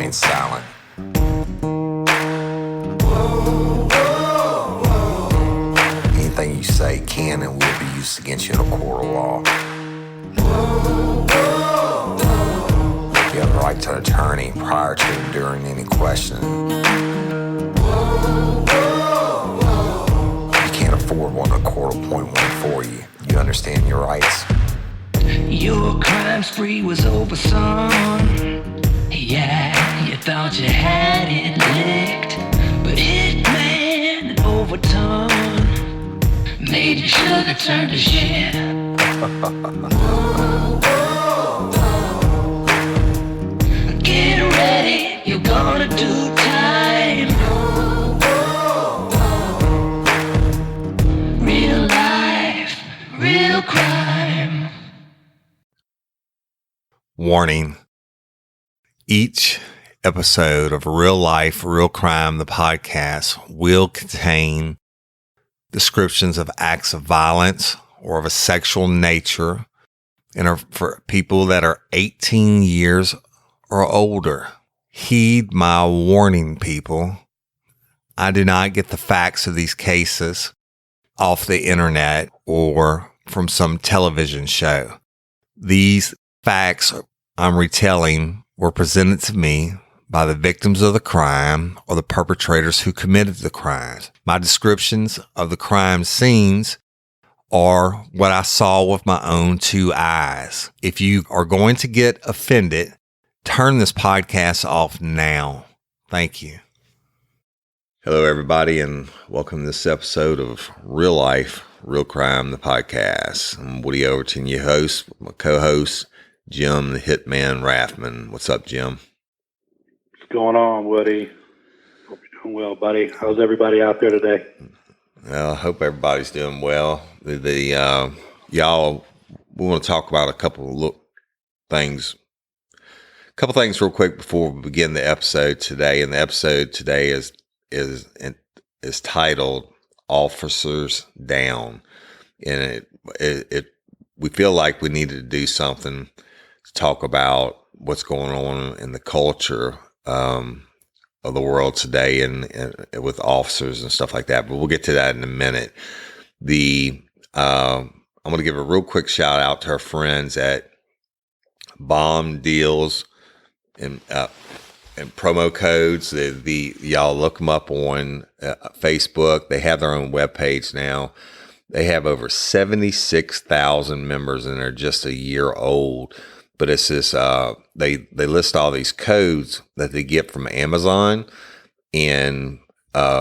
remain silent. Anything you say can and will be used against you in a court of law. You have the right to an attorney prior to and during any questioning. You can't afford one, a court will appoint one for you. You understand your rights? Your crime spree was over, son. Yeah, you thought you had it licked, but Hitman overturned, made your sugar turn to shit. Get ready, you're gonna do time. Real life, real crime. Warning. Each episode of Real Life, Real Crime, the podcast, will contain descriptions of acts of violence or of a sexual nature and are for people that are 18 years or older. Heed my warning, people. I do not get the facts of these cases off the internet or from some television show. These facts I'm retelling were presented to me by the victims of the crime or the perpetrators who committed the crimes. My descriptions of the crime scenes are what I saw with my own two eyes. If you are going to get offended, turn this podcast off now. Thank you. Hello, everybody, and welcome to this episode of Real Life, Real Crime, the podcast. I'm Woody Overton, your host, my co-host, Jim the Hitman Rathman. What's up, Jim? What's going on, Woody? Hope you're doing well, buddy. How's everybody out there today? Well, I hope everybody's doing well. Y'all, we want to talk about a couple things real quick before we begin the episode today. And the episode today is titled "Officers Down," and we feel like we needed to do something to talk about what's going on in the culture of the world today and with officers and stuff like that. But we'll get to that in a minute. I'm going to give a real quick shout out to our friends at Bomb Deals and promo codes. Y'all look them up on Facebook. They have their own webpage now. They have over 76,000 members and they're just a year old. But it's this, they list all these codes that they get from Amazon, and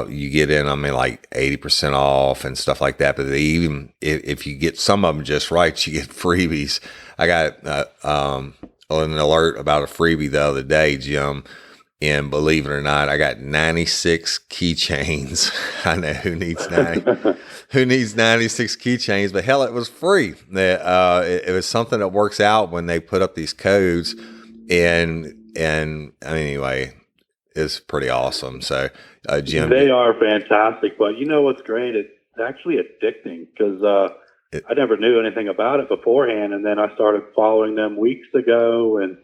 you get in, like 80% off and stuff like that. But they even, if you get some of them just right, you get freebies. I got an alert about a freebie the other day, Jim, and believe it or not, I got 96 keychains. I know who needs 96 keychains, but hell, it was free. It was something that works out when they put up these codes, and anyway, it's pretty awesome. So, Jim, they are fantastic. But you know what's great? It's actually addicting because I never knew anything about it beforehand, and then I started following them weeks ago, and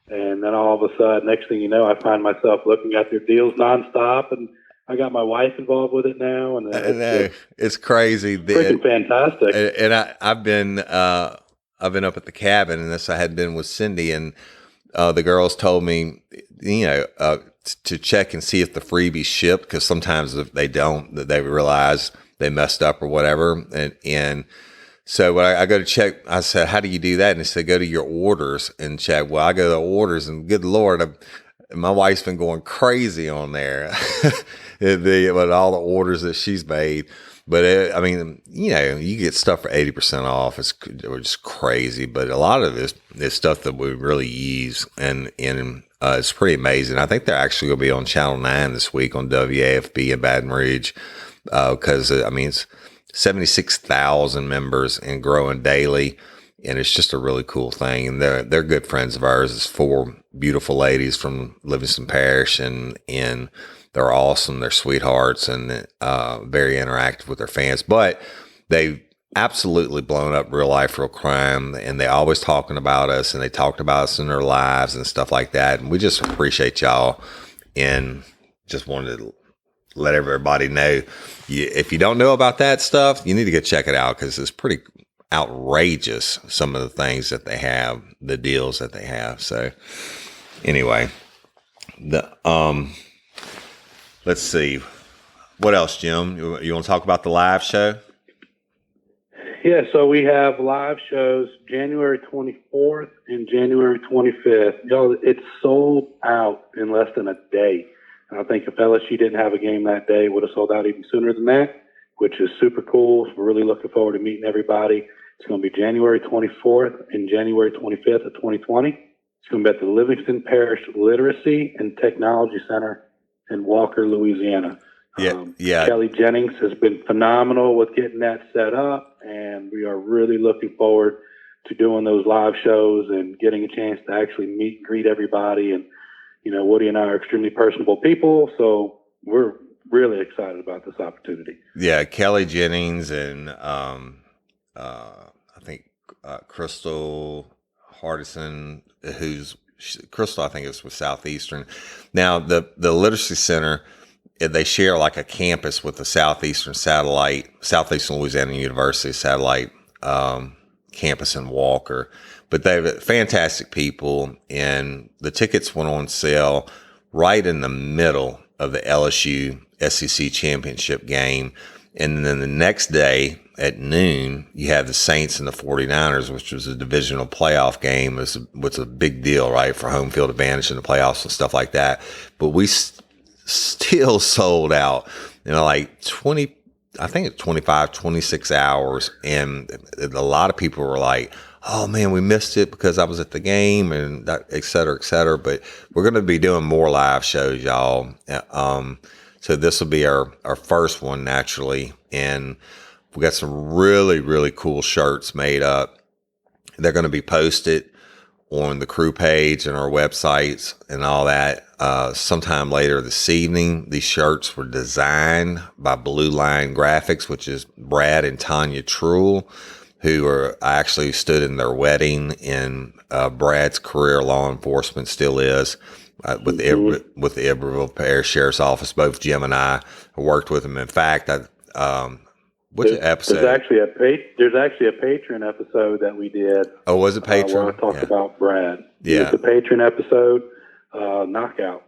then all of a sudden, next thing you know, I find myself looking at their deals nonstop, and I got my wife involved with it now, and it's crazy. Freaking fantastic. And I've been up at the cabin, and I had been with Cindy, and the girls told me, to check and see if the freebies ship, because sometimes if they don't, that they realize they messed up or whatever, and so when I go to check, I said, how do you do that? And they said, go to your orders and check. Well, I go to orders, and good Lord, my wife's been going crazy on there with all the orders that she's made. But you get stuff for 80% off. It's just crazy. But a lot of this is stuff that we really use, and it's pretty amazing. I think they're actually going to be on Channel 9 this week on WAFB in Baton Rouge, because it's 76,000 members and growing daily, and it's just a really cool thing. And they're good friends of ours. It's 4 beautiful ladies from Livingston Parish, and they're awesome. They're sweethearts and very interactive with their fans. But they absolutely blown up Real Life, Real Crime, and they always talking about us, and they talked about us in their lives and stuff like that. And we just appreciate y'all, and just wanted to let everybody know. If you don't know about that stuff, you need to go check it out, because it's pretty outrageous, some of the things that they have, the deals that they have. So anyway, let's see. What else, Jim? You want to talk about the live show? Yeah, so we have live shows January 24th and January 25th. Y'all, it's sold out in less than a day. And I think if LSU didn't have a game that day, it would have sold out even sooner than that, which is super cool. So we're really looking forward to meeting everybody. It's going to be January 24th and January 25th of 2020. It's going to be at the Livingston Parish Literacy and Technology Center in Walker, Louisiana. Yeah. Kelly Jennings has been phenomenal with getting that set up, and we are really looking forward to doing those live shows and getting a chance to actually meet and greet everybody. And, you know, Woody and I are extremely personable people, so we're really excited about this opportunity. Yeah, Kelly Jennings and I think Crystal Hardison, Crystal, I think is with Southeastern. Now, the Literacy Center, they share like a campus with the Southeastern Louisiana University satellite campus in Walker. But they're fantastic people, and the tickets went on sale right in the middle of the LSU SEC championship game. And then the next day at noon, you have the Saints and the 49ers, which was a divisional playoff game. It was a big deal, right, for home field advantage in the playoffs and stuff like that. But we still sold out in like 26 hours. And a lot of people were like, oh man, we missed it because I was at the game, and that, et cetera, et cetera. But we're going to be doing more live shows, y'all. So this will be our first one, naturally. And we got some really, really cool shirts made up. They're going to be posted on the crew page and our websites and all that sometime later this evening. These shirts were designed by Blue Line Graphics, which is Brad and Tanya Truel, who I actually stood in their wedding in Brad's career law enforcement, still is, with the Iberville Parish Sheriff's Office. Both Jim and I worked with him. In fact, which episode? There's actually a Patreon episode that we did. Oh, was it Patreon? Where I talked about Brad. Yeah. It was the Patreon episode, Knockout.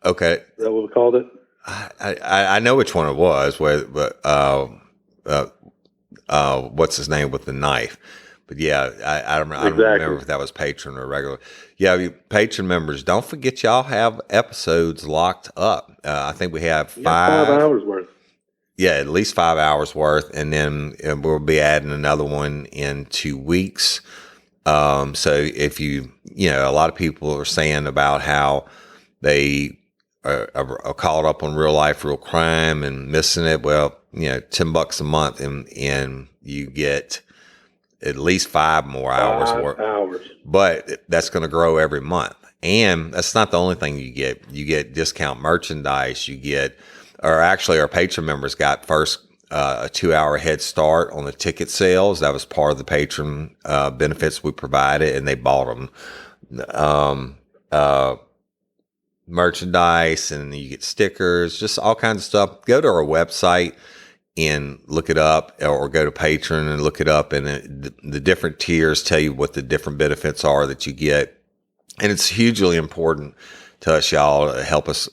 Okay. Is that what we called it? I know which one it was, but what's his name with the knife? But yeah, I don't remember if that was patron or regular. Yeah, you patron members, don't forget y'all have episodes locked up. I think we have 5 hours worth. Yeah, at least 5 hours worth. And then we'll be adding another one in 2 weeks. So if a lot of people are saying about how they are caught up on Real Life, Real Crime and missing it. Well, $10 a month and you get at least 5 more hours worth. But that's going to grow every month. And that's not the only thing you get. You get discount merchandise. Our patron members got first a 2-hour head start on the ticket sales. That was part of the patron benefits we provided, and they bought them. Merchandise, and you get stickers, just all kinds of stuff. Go to our website and look it up, or go to Patreon and look it up, and the different tiers tell you what the different benefits are that you get. And it's hugely important to us, y'all, to help us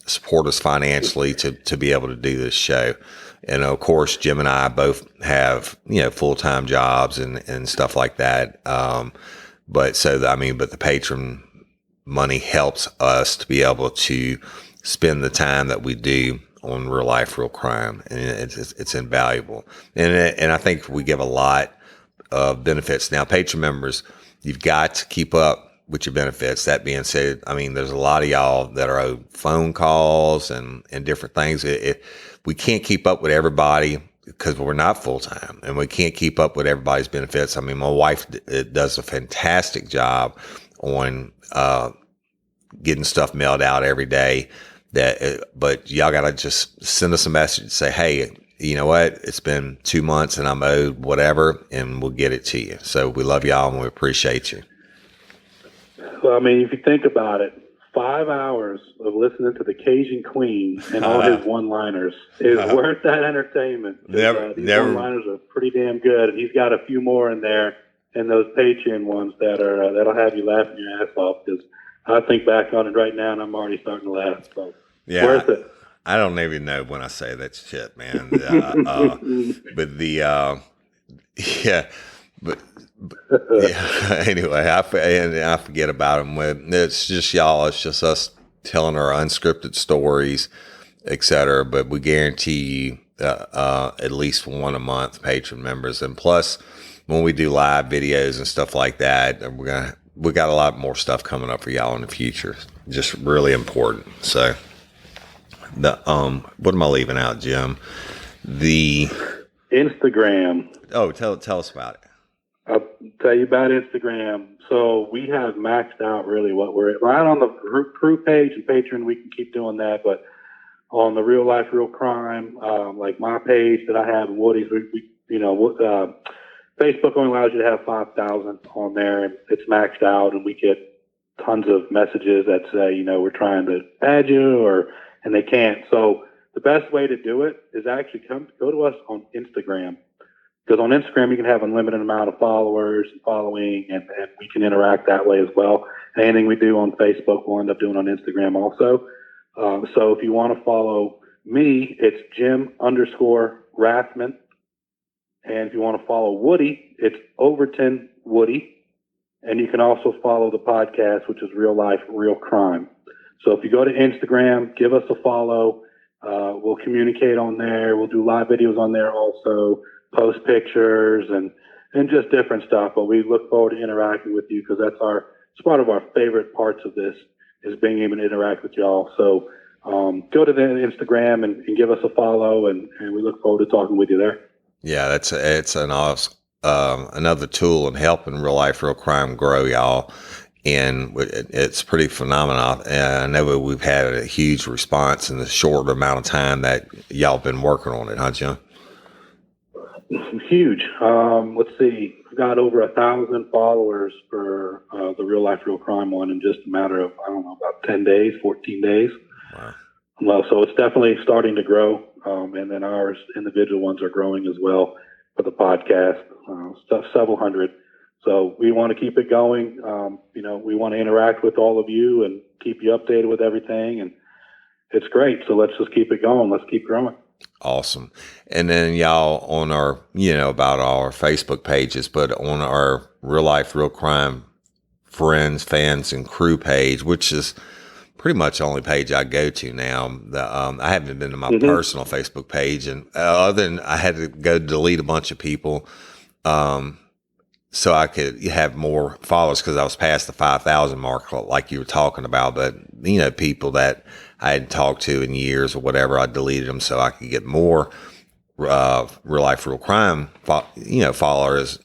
support us financially to be able to do this show. And of course, Jim and I both have full-time jobs and stuff like that. But the patron money helps us to be able to spend the time that we do on Real Life, Real Crime, and it's invaluable. And I think we give a lot of benefits. Now, patron members, you've got to keep up with your benefits. That being said, there's a lot of y'all that are owed phone calls and different things. We can't keep up with everybody because we're not full time, and we can't keep up with everybody's benefits. My wife does a fantastic job on getting stuff mailed out every day. But y'all gotta just send us a message and say, hey, you know what? It's been 2 months and I'm owed whatever, and we'll get it to you. So we love y'all and we appreciate you. Well, I mean, if you think about it, 5 hours of listening to the Cajun Queen and all his one-liners is worth that entertainment. These one-liners are pretty damn good, and he's got a few more in there, and those Patreon ones that'll have you laughing your ass off. Because I think back on it right now, and I'm already starting to laugh. So worth it. I don't even know when I say that shit, man. But anyway, I forget about them. It's just y'all. It's just us telling our unscripted stories, etc. But we guarantee you at least one a month patron members, and plus when we do live videos and stuff like that, we got a lot more stuff coming up for y'all in the future. Just really important. So what am I leaving out, Jim? The Instagram. Oh, tell us about it. I'll tell you about Instagram. So we have maxed out really what we're right on the crew page and Patreon. We can keep doing that, but on the Real Life Real Crime, like my page that I have and Woody's, Facebook only allows you to have 5,000 on there, and it's maxed out, and we get tons of messages that say, we're trying to add you, and they can't. So the best way to do it is actually go to us on Instagram. Because on Instagram, you can have unlimited amount of followers and following, and we can interact that way as well. Anything we do on Facebook, we'll end up doing on Instagram also. So if you want to follow me, it's Jim_Rathman. And if you want to follow Woody, it's Overton Woody. And you can also follow the podcast, which is Real Life Real Crime. So if you go to Instagram, give us a follow. We'll communicate on there. We'll do live videos on there also. Post pictures and just different stuff, but we look forward to interacting with you because it's one of our favorite parts of this is being able to interact with y'all. So go to the Instagram and give us a follow, and we look forward to talking with you there. Yeah, it's an awesome another tool in helping Real Life Real Crime grow, y'all. And it's pretty phenomenal. And I know we've had a huge response in the short amount of time that y'all been working on it, huh, Jim? Huge. Let's see. We've got over 1,000 followers for the Real Life Real Crime one in just a matter of, about 10 days, 14 days. Wow. Well, so it's definitely starting to grow. And then our individual ones are growing as well for the podcast, several hundred. So we want to keep it going. We want to interact with all of you and keep you updated with everything. And it's great. So let's just keep it going. Let's keep growing. Awesome. And then y'all on our, about our Facebook pages, but on our Real Life Real Crime friends, fans, and crew page, which is pretty much the only page I go to now. I haven't been to my personal Facebook page, and other than I had to go delete a bunch of people so I could have more followers because I was past the 5,000 mark like you were talking about. But, people that I hadn't talked to in years or whatever, I deleted them so I could get more Real Life Real Crime, followers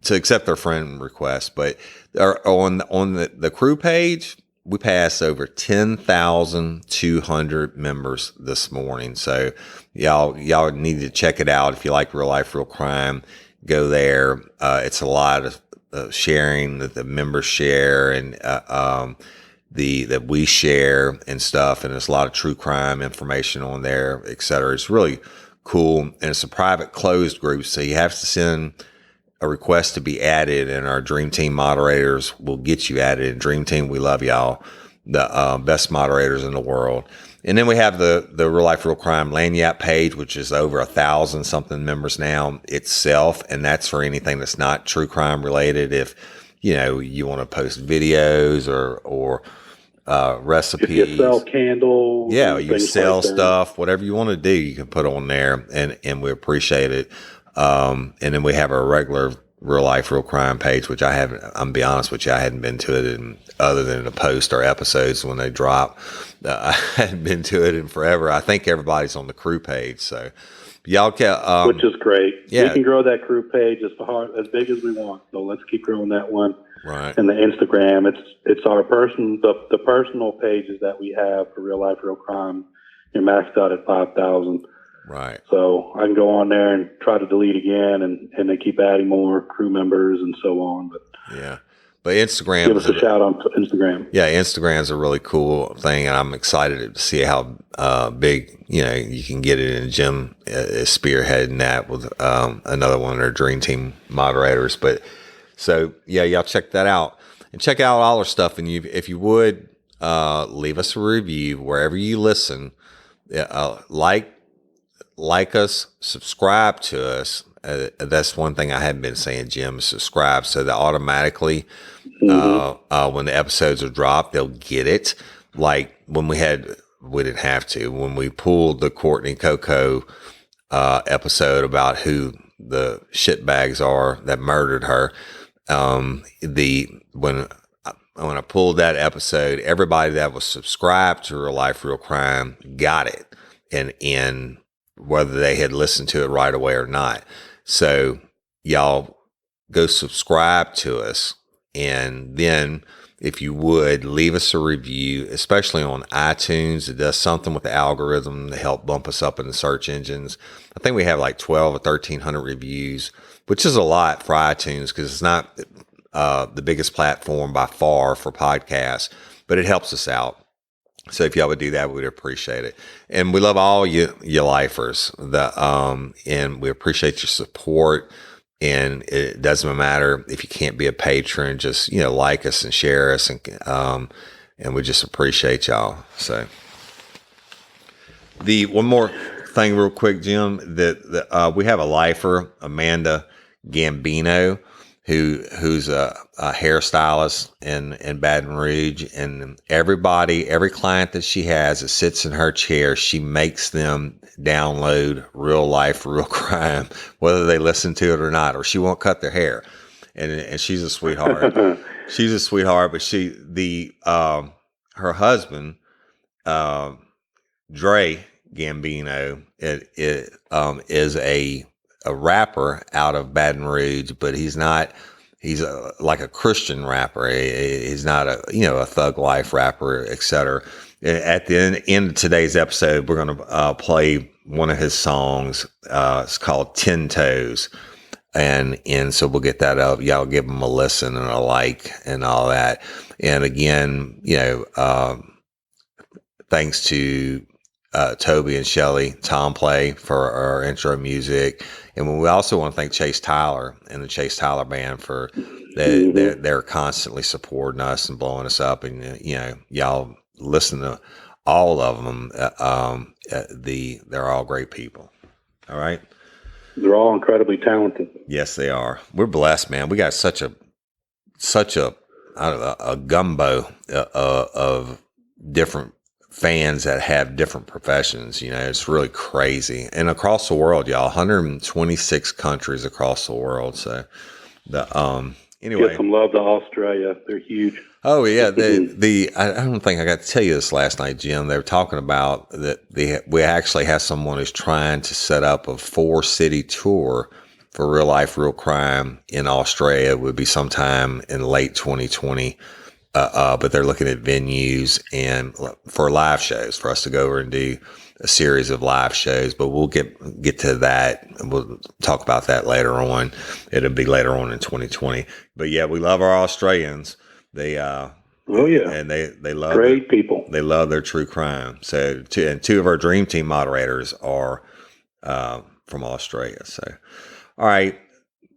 to accept their friend requests. But on the crew page, we passed over 10,200 members this morning. So y'all need to check it out. If you like Real Life Real Crime, go there. It's a lot of sharing that the members share and that we share and stuff. And there's a lot of true crime information on there, et cetera. It's really cool. And it's a private closed group. So you have to send a request to be added, and our Dream Team moderators will get you added. And Dream Team, we love y'all, the best moderators in the world. And then we have the Real Life Real Crime Lanyap page, which is over 1,000 something members now itself, and that's for anything that's not true crime related. If you want to post videos or recipes, if you sell candles, you sell stuff, whatever you want to do, you can put on there, and we appreciate it. And then we have our regular Real Life Real Crime page, which I'm be honest with you, I hadn't been to it other than to post our episodes when they drop. I hadn't been to it in forever. I think everybody's on the crew page. So y'all can, which is great. Yeah. We can grow that crew page as big as we want. So let's keep growing that one. Right. And the Instagram, it's our the personal pages that we have for Real Life Real Crime you're maxed out at 5,000. Right. So I can go on there and try to delete again, and they keep adding more crew members and so on. But yeah. But Instagram, give us a shout on Instagram. Yeah, Instagram's a really cool thing, and I'm excited to see how big you can get it. And Jim is spearheading that with another one of their Dream Team moderators. But so yeah, y'all check that out and check out all our stuff. And if you would leave us a review wherever you listen, like us, subscribe to us. That's one thing I haven't been saying, Jim, is subscribe so that automatically when the episodes are dropped, they'll get it. Like when we didn't have to, when we pulled the Courtney Coco episode about who the shitbags are that murdered her. When I pulled that episode, everybody that was subscribed to Real Life Real Crime got it, and whether they had listened to it right away or not. So y'all go subscribe to us. And then if you would leave us a review, especially on iTunes, it does something with the algorithm to help bump us up in the search engines. I think we have like 12 or 1,300 reviews, which is a lot for iTunes because it's not the biggest platform by far for podcasts, but it helps us out. So if y'all would do that, we'd appreciate it. And we love all you lifers. And we appreciate your support. And it doesn't matter if you can't be a patron, just like us and share us, and we just appreciate y'all. So the one more thing, real quick, Jim, that we have a lifer, Amanda Gambino, who's a hairstylist in Baton Rouge, and every client that she has that sits in her chair, she makes them download Real Life Real Crime, whether they listen to it or not, or she won't cut their hair. And she's a sweetheart. She's a sweetheart, but her husband, Dre Gambino, is a rapper out of Baton Rouge, but he's like a Christian rapper. He's not a thug life rapper, etc. At the end of today's episode, we're going to play one of his songs. It's called 10 Toes. And so we'll get that up. Y'all give him a listen and a like and all that. And again, thanks to Toby and Shelly Tomplay for our intro music. And we also want to thank Chase Tyler and the Chase Tyler Band for they're constantly supporting us and blowing us up. And, y'all listen to all of them. They're all great people. All right. They're all incredibly talented. Yes, they are. We're blessed, man. We got such a I don't know, a gumbo of different fans that have different professions. It's really crazy. And across the world, y'all, 126 countries across the world. So anyway, give some love to Australia. They're huge. Oh yeah. I don't think I got to tell you this last night, Jim. They were talking about that we actually have someone who's trying to set up a 4-city tour for Real Life Real Crime in Australia. It would be sometime in late 2020. But they're looking at venues and for live shows for us to go over and do a series of live shows. But we'll get to that, and we'll talk about that later on. It'll be later on in 2020. But yeah, we love our Australians. They and they love great people. They love their true crime. So two of our Dream Team moderators are from Australia. So all right,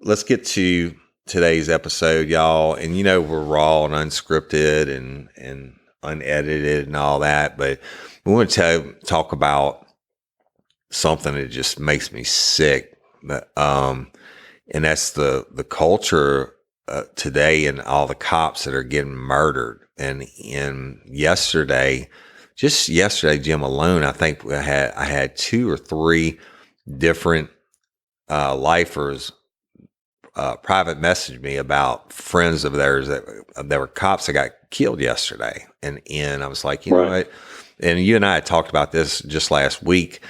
let's get to today's episode, y'all. And we're raw and unscripted and unedited and all that, but we want to talk about something that just makes me sick. And that's the culture today and all the cops that are getting murdered. And just yesterday, Jim, alone, I think I had 2 or 3 different lifers private message me about friends of theirs that were cops that got killed yesterday. And I was like, you know what? And you and I had talked about this just last week.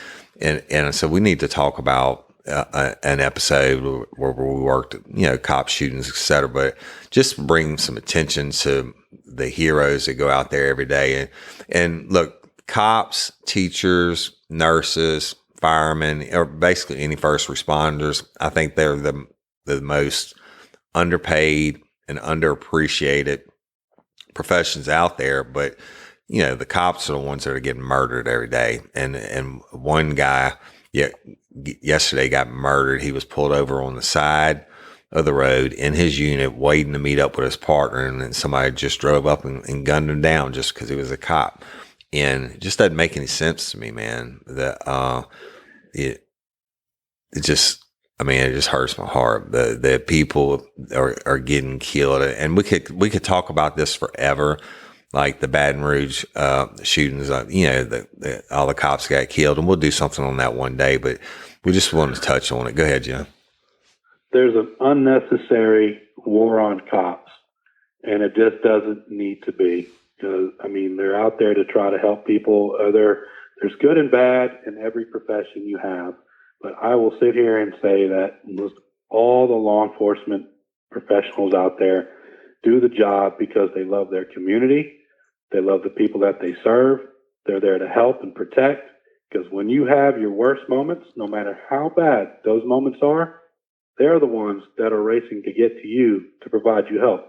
And I said, we need to talk about an episode where we worked, cop shootings, et cetera, but just bring some attention to the heroes that go out there every day. And look, cops, teachers, nurses, firemen, or basically any first responders, I think they're the most underpaid and underappreciated professions out there. But the cops are the ones that are getting murdered every day. And one guy, yesterday got murdered. He was pulled over on the side of the road in his unit, waiting to meet up with his partner, and then somebody just drove up and gunned him down just because he was a cop. And it just doesn't make any sense to me, man. That it just hurts my heart. The people are getting killed, and we could talk about this forever. Like the Baton Rouge shootings, all the cops got killed, and we'll do something on that one day. But we just wanted to touch on it. Go ahead, Jim. There's an unnecessary war on cops, and it just doesn't need to be. They're out there to try to help people. There's good and bad in every profession you have, but I will sit here and say that all the law enforcement professionals out there do the job because they love their community. They love the people that they serve. They're there to help and protect, because when you have your worst moments, no matter how bad those moments are, they're the ones that are racing to get to you to provide you help.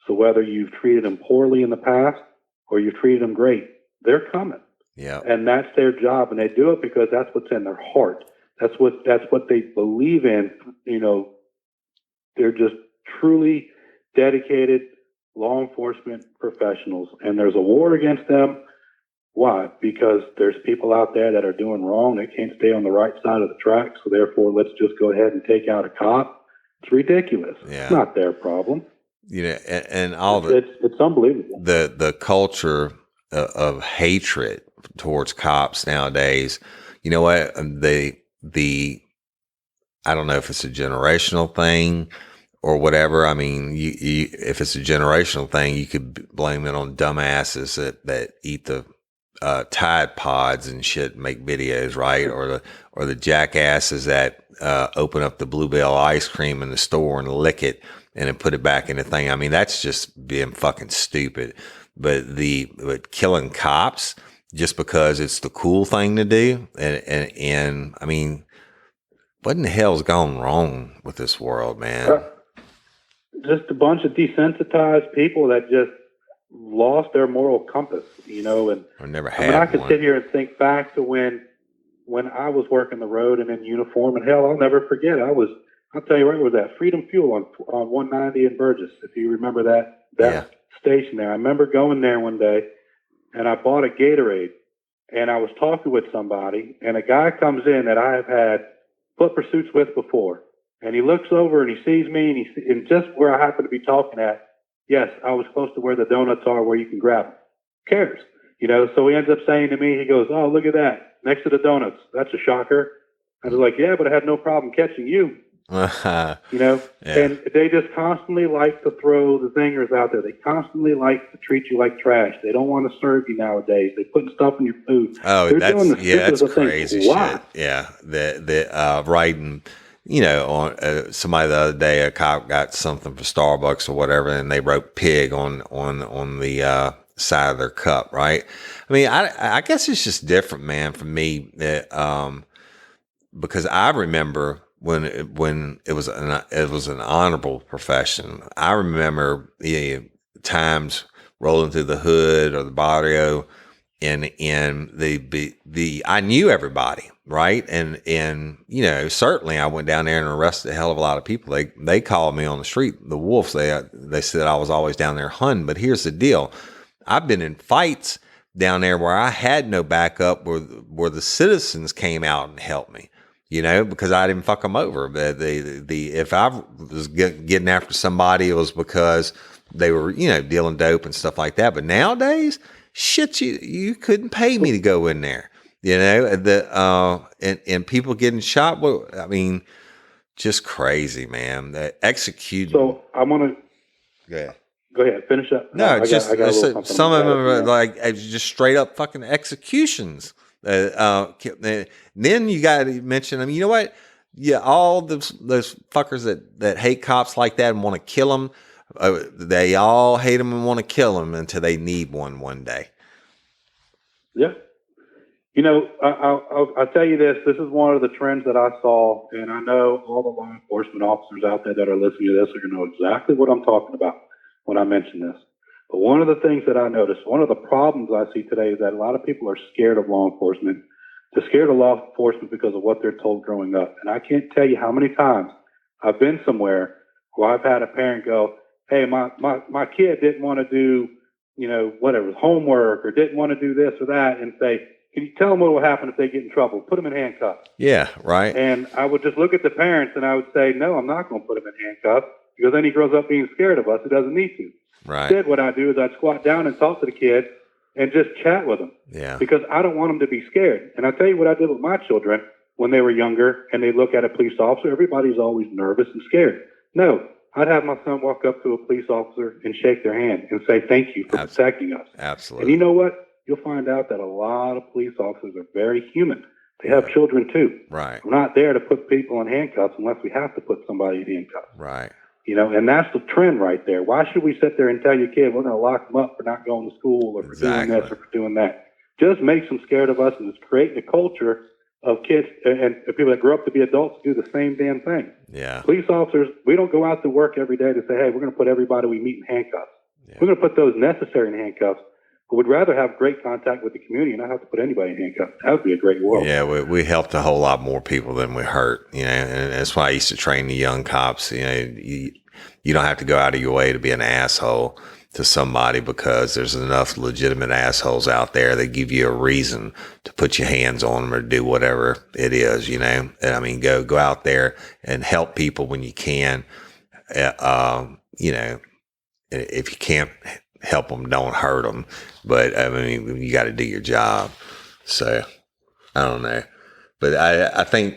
So whether you've treated them poorly in the past or you've treated them great, they're coming. Yeah. And that's their job, and they do it because that's what's in their heart. That's what they believe in. They're just truly dedicated law enforcement professionals, and there's a war against them. Why? Because there's people out there that are doing wrong. They can't stay on the right side of the track, so therefore let's just go ahead and take out a cop. It's ridiculous. Yeah. It's not their problem. And all it's unbelievable. The culture of hatred towards cops nowadays. You know what? I don't know if it's a generational thing or whatever. I mean, if it's a generational thing, you could blame it on dumbasses that eat the Tide Pods and shit, make videos, right? Or the jackasses that open up the Bluebell ice cream in the store and lick it and then put it back in the thing. I mean, that's just being fucking stupid. But killing cops just because it's the cool thing to do, and I mean, what in the hell's gone wrong with this world, man? Just a bunch of desensitized people that just lost their moral compass, and or never had I could one. sit here and think back to when I was working the road and in uniform, and hell, I'll never forget. I'll tell you where it was at, Freedom Fuel on 190 in Burgess, if you remember that station there. I remember going there one day, and I bought a Gatorade, and I was talking with somebody, and a guy comes in that I have had foot pursuits with before. And he looks over and he sees me, and just where I happen to be talking at, yes, I was close to where the donuts are where you can grab them. Who cares? So he ends up saying to me, he goes, "Oh, look at that, next to the donuts. That's a shocker." I was like, "Yeah, but I had no problem catching you." Yeah. And they just constantly like to throw the zingers out there. They constantly like to treat you like trash. They don't want to serve you nowadays. They put stuff in your food. Oh, that's crazy Why? shit. Yeah. The writing, on somebody the other day, a cop got something for Starbucks or whatever, and they wrote pig on the side of their cup, right? I mean, I guess it's just different, man, for me, because I remember when it was an honorable profession. I remember times rolling through the hood or the barrio, and I knew everybody, right? And certainly I went down there and arrested a hell of a lot of people. They called me on the street the wolves. They said I was always down there hunting. But here's the deal: I've been in fights down there where I had no backup, where the citizens came out and helped me. Because I didn't fuck them over. But if I was getting after somebody, it was because they were, dealing dope and stuff like that. But nowadays, shit, you couldn't pay me to go in there, and people getting shot. Well, I mean, just crazy, man. Executing. So I want to go ahead, finish up. No, I got some of them are like just straight up fucking executions. Then you got to mention them. You know what? Yeah, all those fuckers that hate cops like that and want to kill them. They all hate them and want to kill them until they need one day. Yeah, You know, I'll tell you this. This is one of the trends that I saw, and I know all the law enforcement officers out there that are listening to this are going to know exactly what I'm talking about when I mention this. But one of the things that I noticed, one of the problems I see today is that a lot of people are scared of law enforcement. They're scared of law enforcement because of what they're told growing up. And I can't tell you how many times I've been somewhere where I've had a parent go, hey, my kid didn't want to do, you know, whatever, homework, or didn't want to do this or that, and say, can you tell them what will happen if they get in trouble? Put them in handcuffs. Yeah, right. And I would just look at the parents and I would say, no, I'm not going to put him in handcuffs, because then he grows up being scared of us. He doesn't need to. Right. Instead, what I do is I'd squat down and talk to the kid and just chat with them. Yeah. Because I don't want them to be scared. And I'll tell you what I did with my children when they were younger and they look at a police officer. Everybody's always nervous and scared. No, I'd have my son walk up to a police officer and shake their hand and say, thank you for protecting us. Absolutely. And you know what? You'll find out that a lot of police officers are very human. They have children too. Right. We're not there to put people in handcuffs unless we have to put somebody in handcuffs. Right. You know, and that's the trend right there. Why should we sit there and tell your kid we're going to lock them up for not going to school or for doing this or for doing that? Just makes them scared of us, and it's creating a culture of kids and people that grow up to be adults do the same damn thing. Yeah. Police officers, we don't go out to work every day to say, hey, we're going to put everybody we meet in handcuffs. Yeah. We're going to put those necessary in handcuffs. But we'd rather have great contact with the community and not have to put anybody in handcuffs. That would be a great world. Yeah, we helped a whole lot more people than we hurt, you know, and that's why I used to train the young cops. You know, you don't have to go out of your way to be an asshole to somebody, because there's enough legitimate assholes out there that give you a reason to put your hands on them or do whatever it is, you know. And I mean, go out there and help people when you can. You know, if you can't help them, don't hurt them. But I mean, you got to do your job. So I don't know, but I think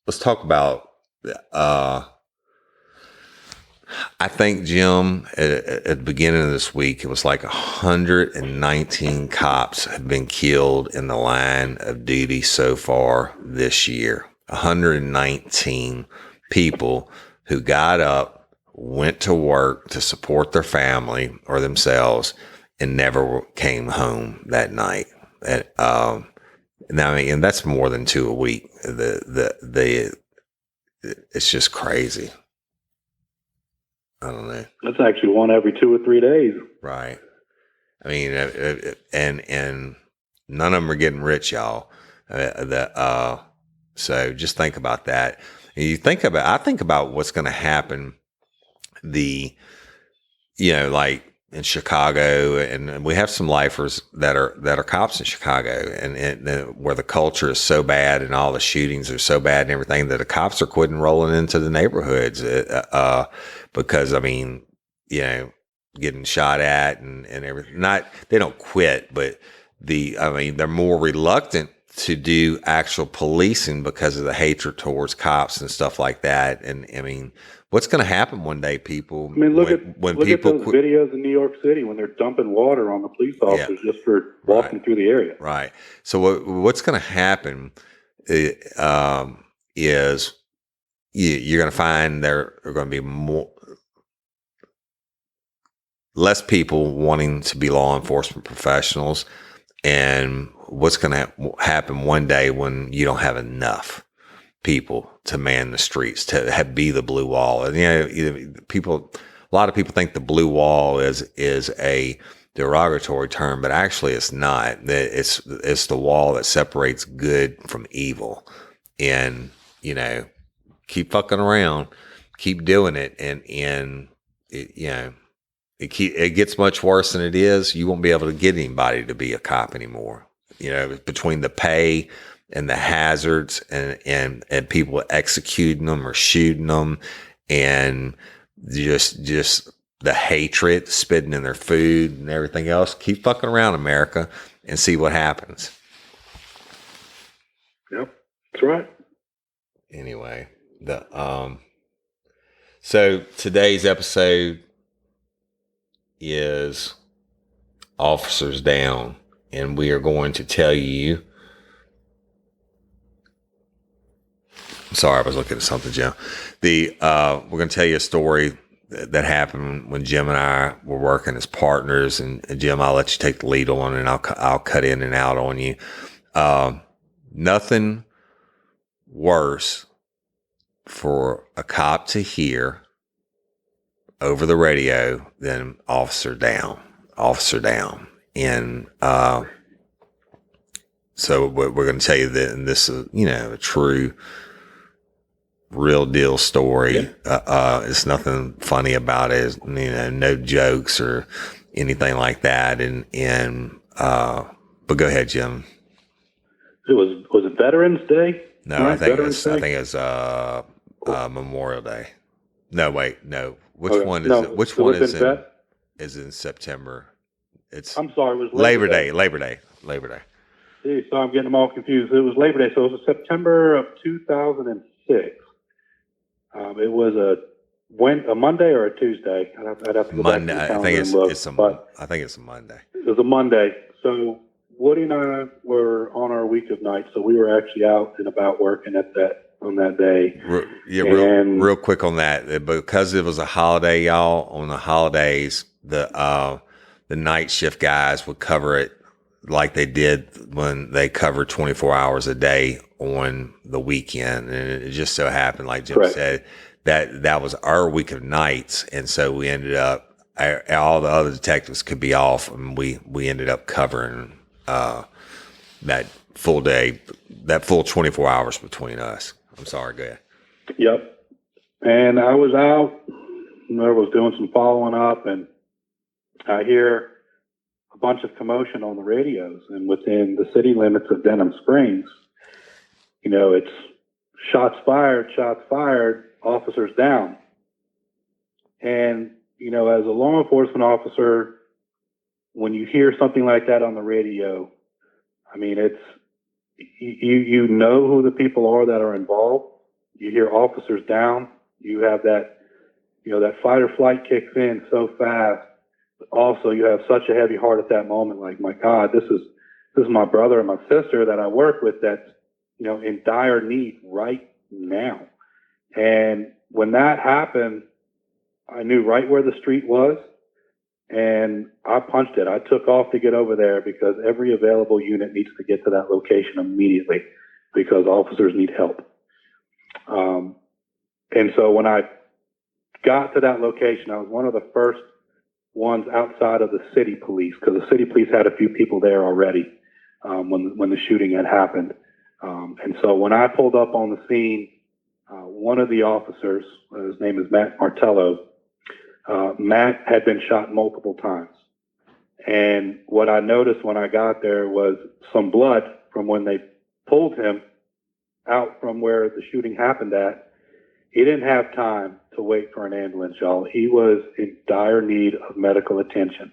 let's talk about. I think, Jim, at the beginning of this week, it was like 119 cops have been killed in the line of duty so far this year. 119 people who got up, went to work to support their family or themselves, and never came home that night. And I mean, and that's more than 2 a week. It's just crazy. I don't know. That's actually one every 2 or 3 days. Right. I mean, and none of them are getting rich, y'all. So just think about that. And I think about what's going to happen. You know, like in Chicago, and we have some lifers that are cops in Chicago, and where the culture is so bad and all the shootings are so bad and everything, that the cops are quitting rolling into the neighborhoods, because I mean, you know, getting shot at and everything. They don't quit, but they're more reluctant to do actual policing because of the hatred towards cops and stuff like that. And I mean, what's going to happen one day, people? I mean, look at those videos in New York City when they're dumping water on the police officers just for walking through the area. Right. So what's going to happen is you're going to find there are going to be less people wanting to be law enforcement professionals. And what's going to happen one day when you don't have enough people to man the streets, to be the blue wall? And, you know, a lot of people think the blue wall is a derogatory term, but actually it's not. It's the wall that separates good from evil. And, you know, keep fucking around, keep doing it. And you know, it gets much worse than it is. You won't be able to get anybody to be a cop anymore. You know, between the pay and the hazards and people executing them or shooting them, and just the hatred, spitting in their food and everything else. Keep fucking around, America, and see what happens. Yep, that's right. Anyway, so today's episode is Officers Down, and we are going to tell you. Sorry, I was looking at something, Jim. We're going to tell you a story that happened when Jim and I were working as partners. And Jim, I'll let you take the lead on, and I'll cut in and out on you. Nothing worse for a cop to hear over the radio than officer down. And so we're going to tell you that, and this is, a true, real deal story. It's nothing funny about it. No jokes or anything like that. But go ahead, Jim. Was it Veterans Day? No, Right? I think Veterans it's Memorial Day. No, wait, no. Which Okay. one is No, it? Which it one would've is been in, vet- is in September? It's I'm sorry, it was Labor Day. Day. Labor Day. Gee, so I'm getting them all confused. It was Labor Day, so it was September of 2006. It was a Monday or a Tuesday. I'd have to go Monday. back to the I calendar think and look. I think it's a Monday. It was a Monday. So Woody and I were on our week of nights, so we were actually out and about working on that day. Real quick on that, because it was a holiday, y'all. On the holidays, the night shift guys would cover it like they did when they covered 24 hours a day on the weekend, and it just so happened, like Jim Correct. said, that was our week of nights, and so we ended up all the other detectives could be off, and we ended up covering that full day, that full 24 hours between us. I'm sorry, go ahead. Yep. And I was out, and I was doing some following up, and I hear a bunch of commotion on the radios, and within the city limits of Denham Springs, it's shots fired, officers down. And, as a law enforcement officer, when you hear something like that on the radio, I mean, it's, you know who the people are that are involved. You hear officers down. You have that, that fight or flight kicks in so fast. But also, you have such a heavy heart at that moment. Like, my God, this is my brother and my sister that I work with that's, in dire need right now. And when that happened, I knew right where the street was, and I punched it. I took off to get over there because every available unit needs to get to that location immediately because officers need help. And so when I got to that location, I was one of the first ones outside of the city police, because the city police had a few people there already when the shooting had happened. And so when I pulled up on the scene, one of the officers, his name is Matt Martello, Matt had been shot multiple times. And what I noticed when I got there was some blood from when they pulled him out from where the shooting happened at. He didn't have time to wait for an ambulance, y'all. He was in dire need of medical attention.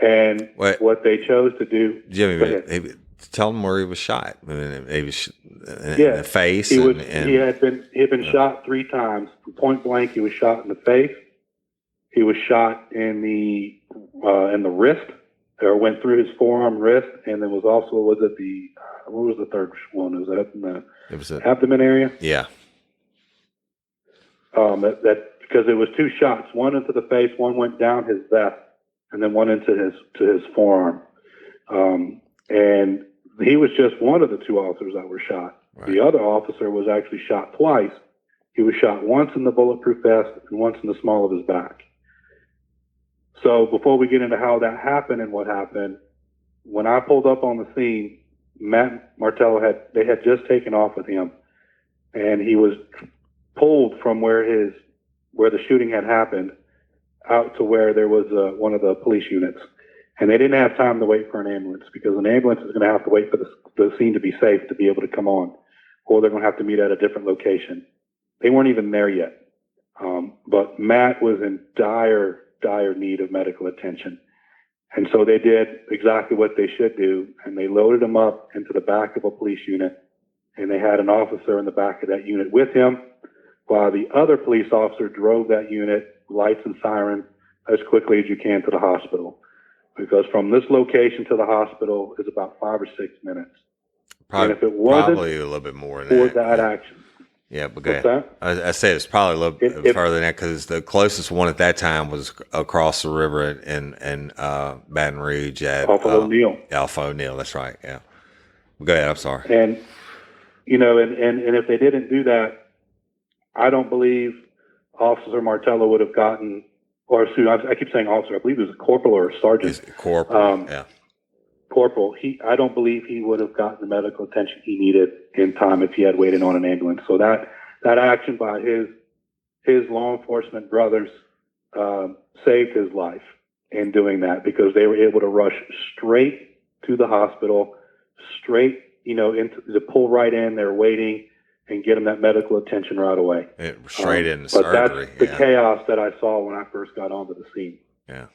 And what they chose to do... Jimmy, tell him where he was shot. I mean, he was in the face. He had been shot 3 times. Point blank, he was shot in the face. He was shot in the wrist, or went through his forearm, wrist, and then what was the third one? Was that in the abdomen area? Yeah. Because it was 2 shots, one into the face, one went down his vest, and then one into his forearm. And he was just one of the 2 officers that were shot. Right. The other officer was actually shot twice. He was shot once in the bulletproof vest and once in the small of his back. So before we get into how that happened and what happened, when I pulled up on the scene, Matt Martello had just taken off with him, and he was pulled from where the shooting had happened out to where there was one of the police units. And they didn't have time to wait for an ambulance, because an ambulance is going to have to wait for the scene to be safe to be able to come on, or they're going to have to meet at a different location. They weren't even there yet. But Matt was in dire need of medical attention. And so they did exactly what they should do, and they loaded him up into the back of a police unit, and they had an officer in the back of that unit with him, while the other police officer drove that unit, lights and siren, as quickly as you can to the hospital. Because from this location to the hospital is about 5 or 6 minutes. Probably, and if it wasn't probably a little bit more than that action. Yeah, but go ahead. I said it's probably a little bit further than that, because the closest one at that time was across the river in Baton Rouge at Alpha O'Neill. Alpha O'Neill, that's right. Yeah. Go ahead. I'm sorry. And, you know, and if they didn't do that, I don't believe Officer Martello would have gotten, or excuse, I keep saying officer, I believe it was a corporal or a sergeant. Corporal, yeah. Corporal, I don't believe he would have gotten the medical attention he needed in time if he had waited on an ambulance. So that action by his law enforcement brothers saved his life in doing that, because they were able to rush straight to the hospital, straight, you know, into to pull right in. They're waiting and get him that medical attention right away. Straight into but surgery. That's the chaos that I saw when I first got onto the scene. Yeah.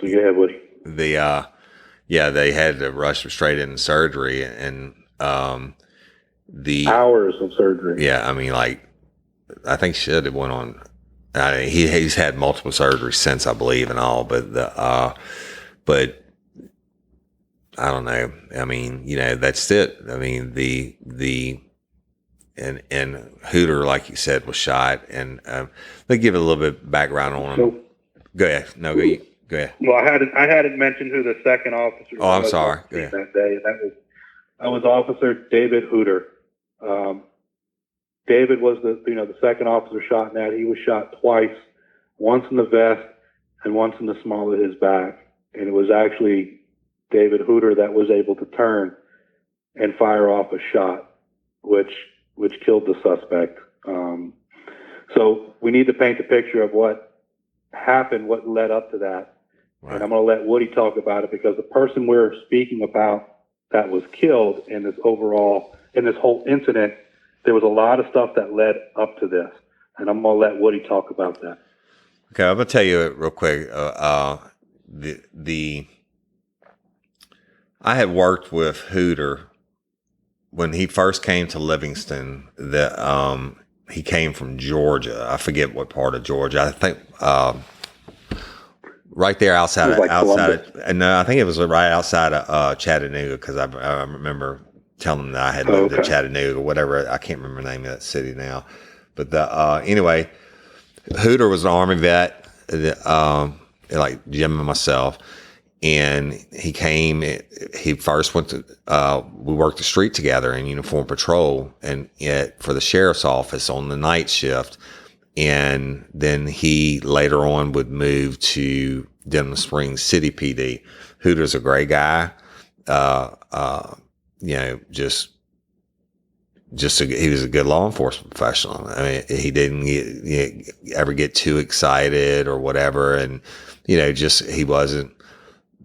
So go ahead, Woody. They had to rush him straight into surgery, and the hours of surgery. Yeah, I mean, like, I think should have went on. He's had multiple surgeries since, I believe, and all, but but I don't know. I mean, you know, that's it. I mean, and Hooter, like you said, was shot, and they give it a little bit of background on him. Go ahead. No, go ahead. Well, I hadn't mentioned who the second officer was. Oh, I'm sorry. That day, that was Officer David Hooter. David was the second officer shot in that. He was shot twice, once in the vest and once in the small of his back. And it was actually David Hooter that was able to turn and fire off a shot, which killed the suspect. So we need to paint a picture of what happened, what led up to that. Right. And I'm going to let Woody talk about it, because the person we're speaking about that was killed in this whole incident, there was a lot of stuff that led up to this. And I'm going to let Woody talk about that. Okay, I'm going to tell you real quick. I had worked with Hooter when he first came to Livingston. He came from Georgia. I forget what part of Georgia. I think right there outside of, no, I think it was right outside of Chattanooga, because I remember telling him that I had lived in Chattanooga or whatever. I can't remember the name of that city now. But anyway, Hooter was an Army vet, like Jim and myself. And he first went to, we worked the street together in uniform patrol for the sheriff's office on the night shift. And then he later on would move to Denham Springs City PD. Hooter's a great guy. You know, he was a good law enforcement professional. I mean, he didn't ever get too excited or whatever. And, you know, he wasn't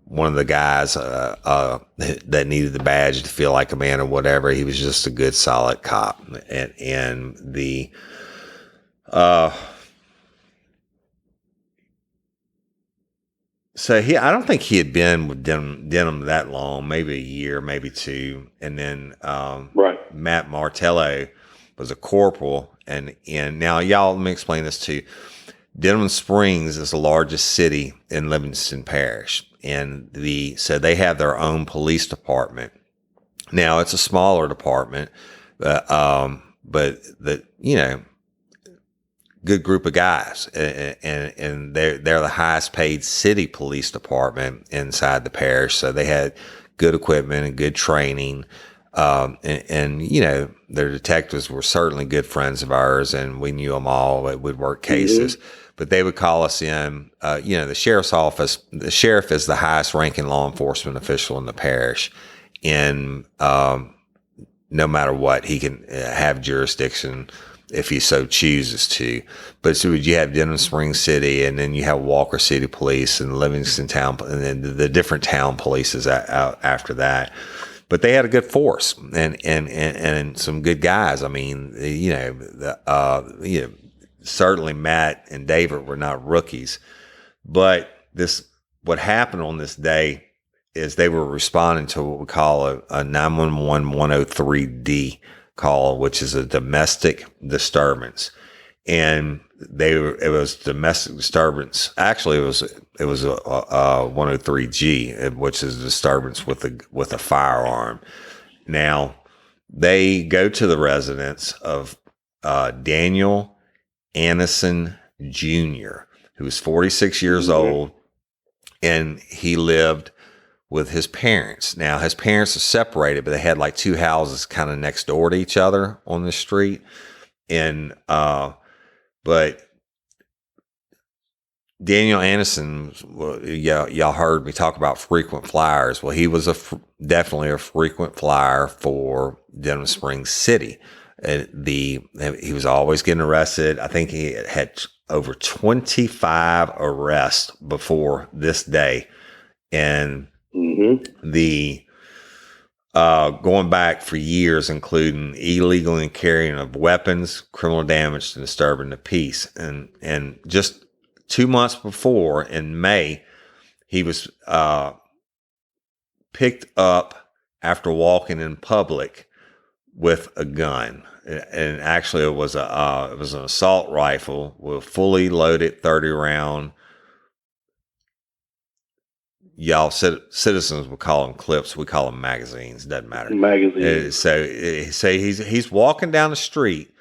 one of the guys that needed the badge to feel like a man or whatever. He was just a good, solid cop. And the so I don't think he had been with Denham that long, maybe a year, maybe two. And then right. Matt Martello was a corporal. And now, y'all, let me explain this to you. Denham Springs is the largest city in Livingston Parish. And so they have their own police department. Now, it's a smaller department, but good group of guys, and they're the highest paid city police department inside the parish. So they had good equipment and good training. And you know, their detectives were certainly good friends of ours, and we knew them all. We'd work cases. Mm-hmm. But they would call us in, the sheriff's office. The sheriff is the highest ranking law enforcement official in the parish. And no matter what, he can have jurisdiction if he so chooses to. But so you have Denham Springs City, and then you have Walker City Police and Livingston Town, and then the different town polices out after that. But they had a good force and some good guys. I mean, certainly Matt and David were not rookies, but what happened on this day is they were responding to what we call a 911 103D call, which is a domestic disturbance. And it was domestic disturbance. Actually, it was a 103G, which is a disturbance with a firearm. Now, they go to the residence of Daniel Annison Jr., who was 46 years old, and he lived with his parents. Now, his parents are separated, but they had like two houses kind of next door to each other on the street. And, but Daniel Anderson, well, y'all heard me talk about frequent flyers. Well, he was definitely a frequent flyer for Denham Springs City. He was always getting arrested. I think he had over 25 arrests before this day. And going back for years, including illegal carrying of weapons, criminal damage, and disturbing the peace. And just 2 months before, in May, he was picked up after walking in public with a gun. And actually, it was an assault rifle with fully loaded 30-round. Y'all citizens would call them clips. We call them magazines. Doesn't matter. Magazines. So he's walking down the street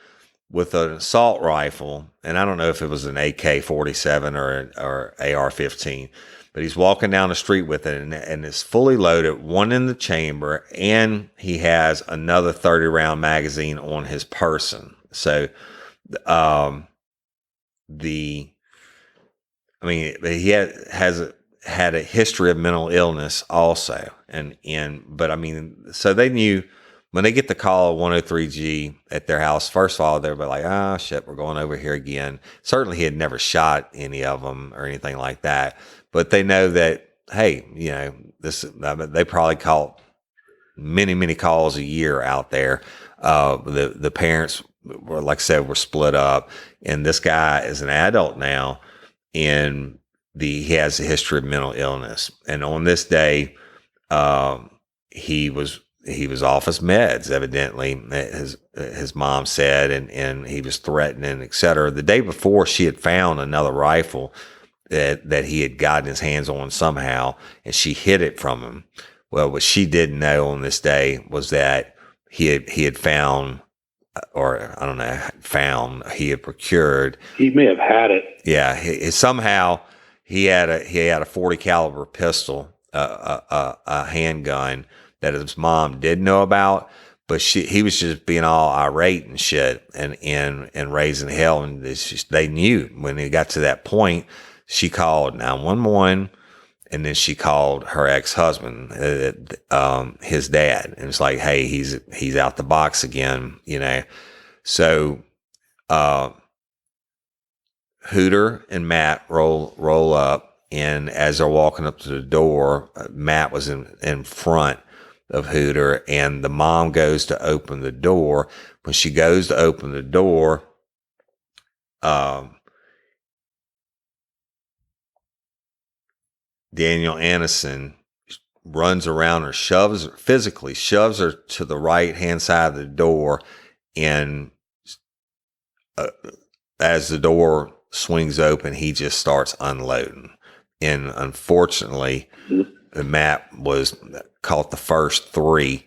with an assault rifle, and I don't know if it was an AK-47 or AR-15, but he's walking down the street with it, and it's fully loaded, one in the chamber, and he has another 30-round magazine on his person. So, he has had a history of mental illness also, but I mean, so they knew. When they get the call of 103G at their house, first of all, they'll be like, "Ah, shit, we're going over here again." Certainly, he had never shot any of them or anything like that. But they know that, hey, they probably call many, many calls a year out there. The parents were, like I said, were split up, and this guy is an adult now, and he has a history of mental illness. And on this day, he was off his meds, evidently, his mom said, and he was threatening, et cetera. The day before, she had found another rifle that he had gotten his hands on somehow, and she hid it from him. Well, what she didn't know on this day was that he had found, or I don't know, he had procured. He may have had it. Yeah, somehow he had a 40 caliber pistol, a handgun, that his mom did know about, but he was just being all irate and shit and raising hell. And they knew when it got to that point, she called 911, and then she called her ex-husband, his dad, and it's like, hey, he's out the box again, So, Hooter and Matt roll up, and as they're walking up to the door, Matt was in front of Hooter, and the mom goes to open the door. When she goes to open the door, Daniel Anderson runs around her, physically shoves her to the right hand side of the door, and as the door swings open, he just starts unloading. And unfortunately, Matt was caught the first three,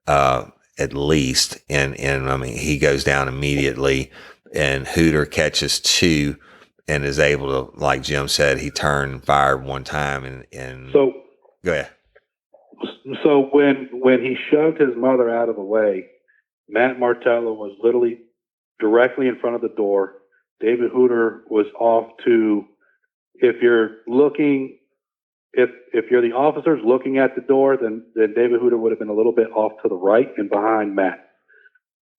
at least. And I mean, he goes down immediately, and Hooter catches two and is able to, like Jim said, he turned and fired one time. And so go ahead. So when he shoved his mother out of the way, Matt Martello was literally directly in front of the door. David Hooter was off to, if you're the officers looking at the door, then David Hooter would have been a little bit off to the right and behind Matt.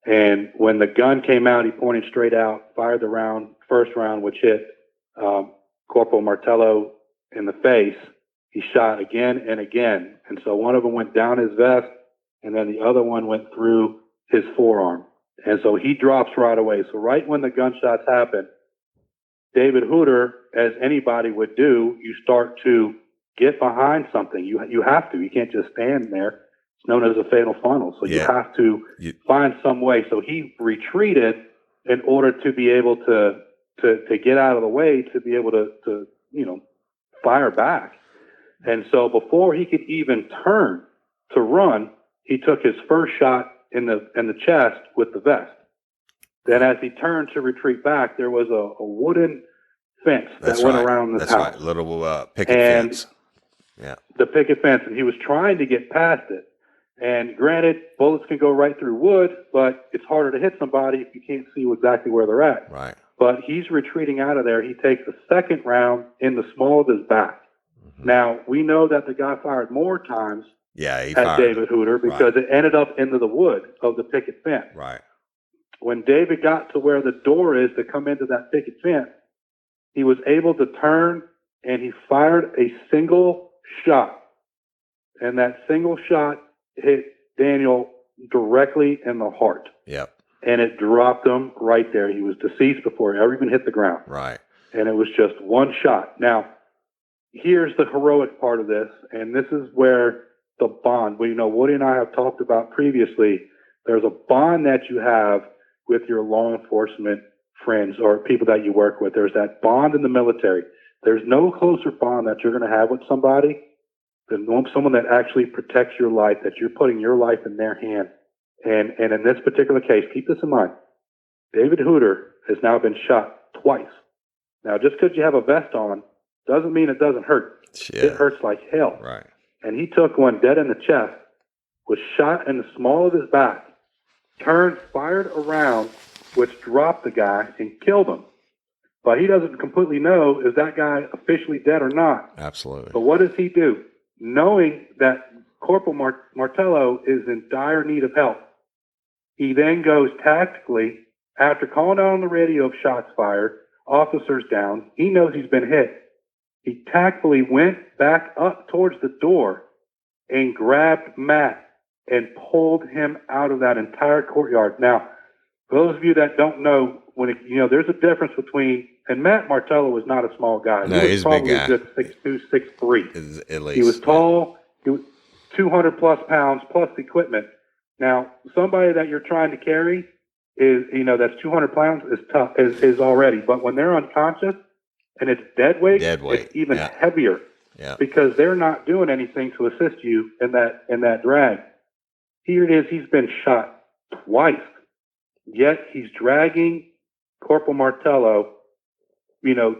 And when the gun came out, he pointed straight out, fired the first round, which hit Corporal Martello in the face. He shot again and again. And so one of them went down his vest, and then the other one went through his forearm. And so he drops right away. So right when the gunshots happen, David Hooter, as anybody would do, you start to get behind something. You have to. You can't just stand there. It's known as a fatal funnel. So you have to find some way. So he retreated in order to be able to get out of the way, to be able to fire back. And so before he could even turn to run, he took his first shot in the chest with the vest. Then as he turned to retreat back, there was a wooden fence that went around the house. That's right, little picket fence. the picket fence, and he was trying to get past it. And granted, bullets can go right through wood, but it's harder to hit somebody if you can't see exactly where they're at. Right. But he's retreating out of there. He takes the second round in the small of his back. Mm-hmm. Now, we know that the guy fired more times at David Hooter because it ended up into the wood of the picket fence. Right. When David got to where the door is to come into that picket fence, he was able to turn and he fired a single shot. And that single shot hit Daniel directly in the heart. Yep. And it dropped him right there. He was deceased before he ever even hit the ground. Right. And it was just one shot. Now, here's the heroic part of this, and this is where the bond, Woody and I have talked about previously, there's a bond that you have with your law enforcement friends or people that you work with. There's that bond in the military. There's no closer bond that you're going to have with somebody than someone that actually protects your life, that you're putting your life in their hand. And in this particular case, keep this in mind, David Hooter has now been shot twice. Now, just because you have a vest on doesn't mean it doesn't hurt. Yeah. It hurts like hell. Right. And he took one dead in the chest, was shot in the small of his back, turned, fired around, which dropped the guy and killed him. But he doesn't completely know, is that guy officially dead or not? Absolutely. But what does he do? Knowing that Corporal Martello is in dire need of help, he then goes tactically, after calling out on the radio of shots fired, officers down, he knows he's been hit. He tactfully went back up towards the door and grabbed Matt and pulled him out of that entire courtyard. Now, for those of you that don't know, there's a difference between, and Matt Martello was not a small guy. No, he's a big guy. He was probably just 6'2", 6'3". At least. He was tall. He was 200 plus pounds plus equipment. Now, somebody that you're trying to carry is, that's 200 pounds is tough, is already. But when they're unconscious and it's dead weight. It's even heavier. Yeah. Because they're not doing anything to assist you in that drag. Here it is. He's been shot twice. Yet he's dragging Corporal Martello,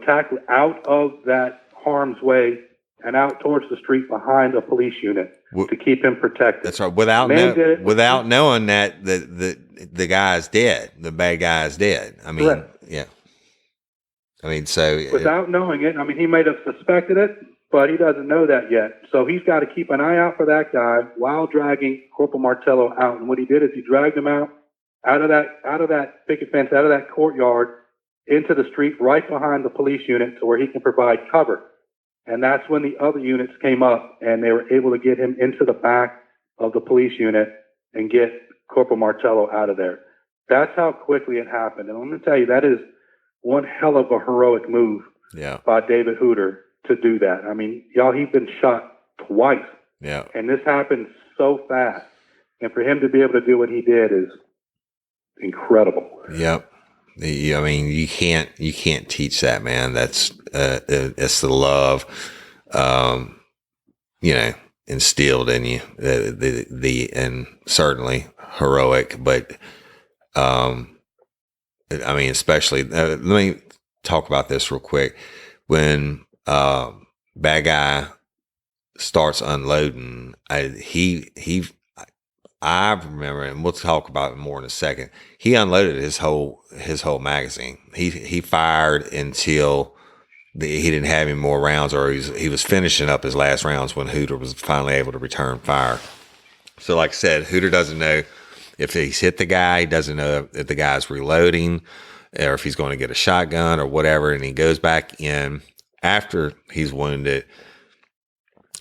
tackled out of that harm's way and out towards the street behind a police unit to keep him protected. That's right. Without knowing that the guy's dead, the bad guy's dead. I mean, correct. Yeah. I mean, so without knowing it, he may have suspected it, but he doesn't know that yet. So he's got to keep an eye out for that guy while dragging Corporal Martello out. And what he did is he dragged him out of that picket fence, out of that courtyard, into the street right behind the police unit to where he can provide cover. And that's when the other units came up and they were able to get him into the back of the police unit and get Corporal Martello out of there. That's how quickly it happened. And I'm going to tell you, that is one hell of a heroic move by David Hooter to do that. I mean, he's been shot twice. Yeah. And this happened so fast. And for him to be able to do what he did is incredible. Yep. I mean, you can't teach that, man. That's it's the love, instilled in you, and certainly heroic. But especially let me talk about this real quick. When bad guy starts unloading, I remember, and we'll talk about it more in a second. He unloaded his whole magazine. He fired until he didn't have any more rounds, or he was finishing up his last rounds when Hooter was finally able to return fire. So, like I said, Hooter doesn't know if he's hit the guy. He doesn't know if the guy's reloading, or if he's going to get a shotgun or whatever. And he goes back in after he's wounded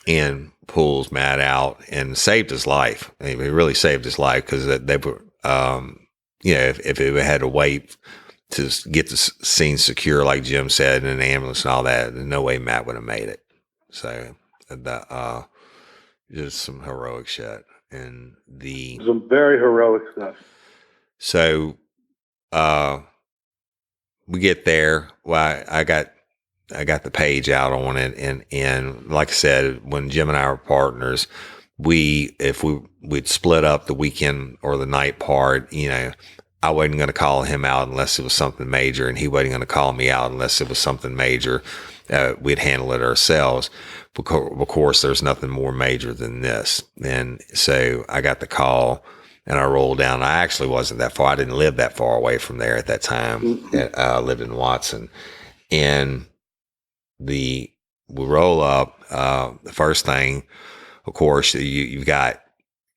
and pulls Matt out and saved his life. I mean, he really saved his life because they were, if it had to wait to get the scene secure, like Jim said, in an ambulance and all that, no way Matt would have made it. So just some heroic shit. And some very heroic stuff. So we get there. Well, I got the page out on it, and like I said, when Jim and I were partners, we'd split up the weekend or the night part, I wasn't going to call him out unless it was something major, and he wasn't going to call me out unless it was something major. We'd handle it ourselves. Of course, there's nothing more major than this. And so I got the call, and I rolled down. I actually wasn't that far. I didn't live that far away from there at that time. I lived in Watson. And we roll up. The first thing, of course, you've got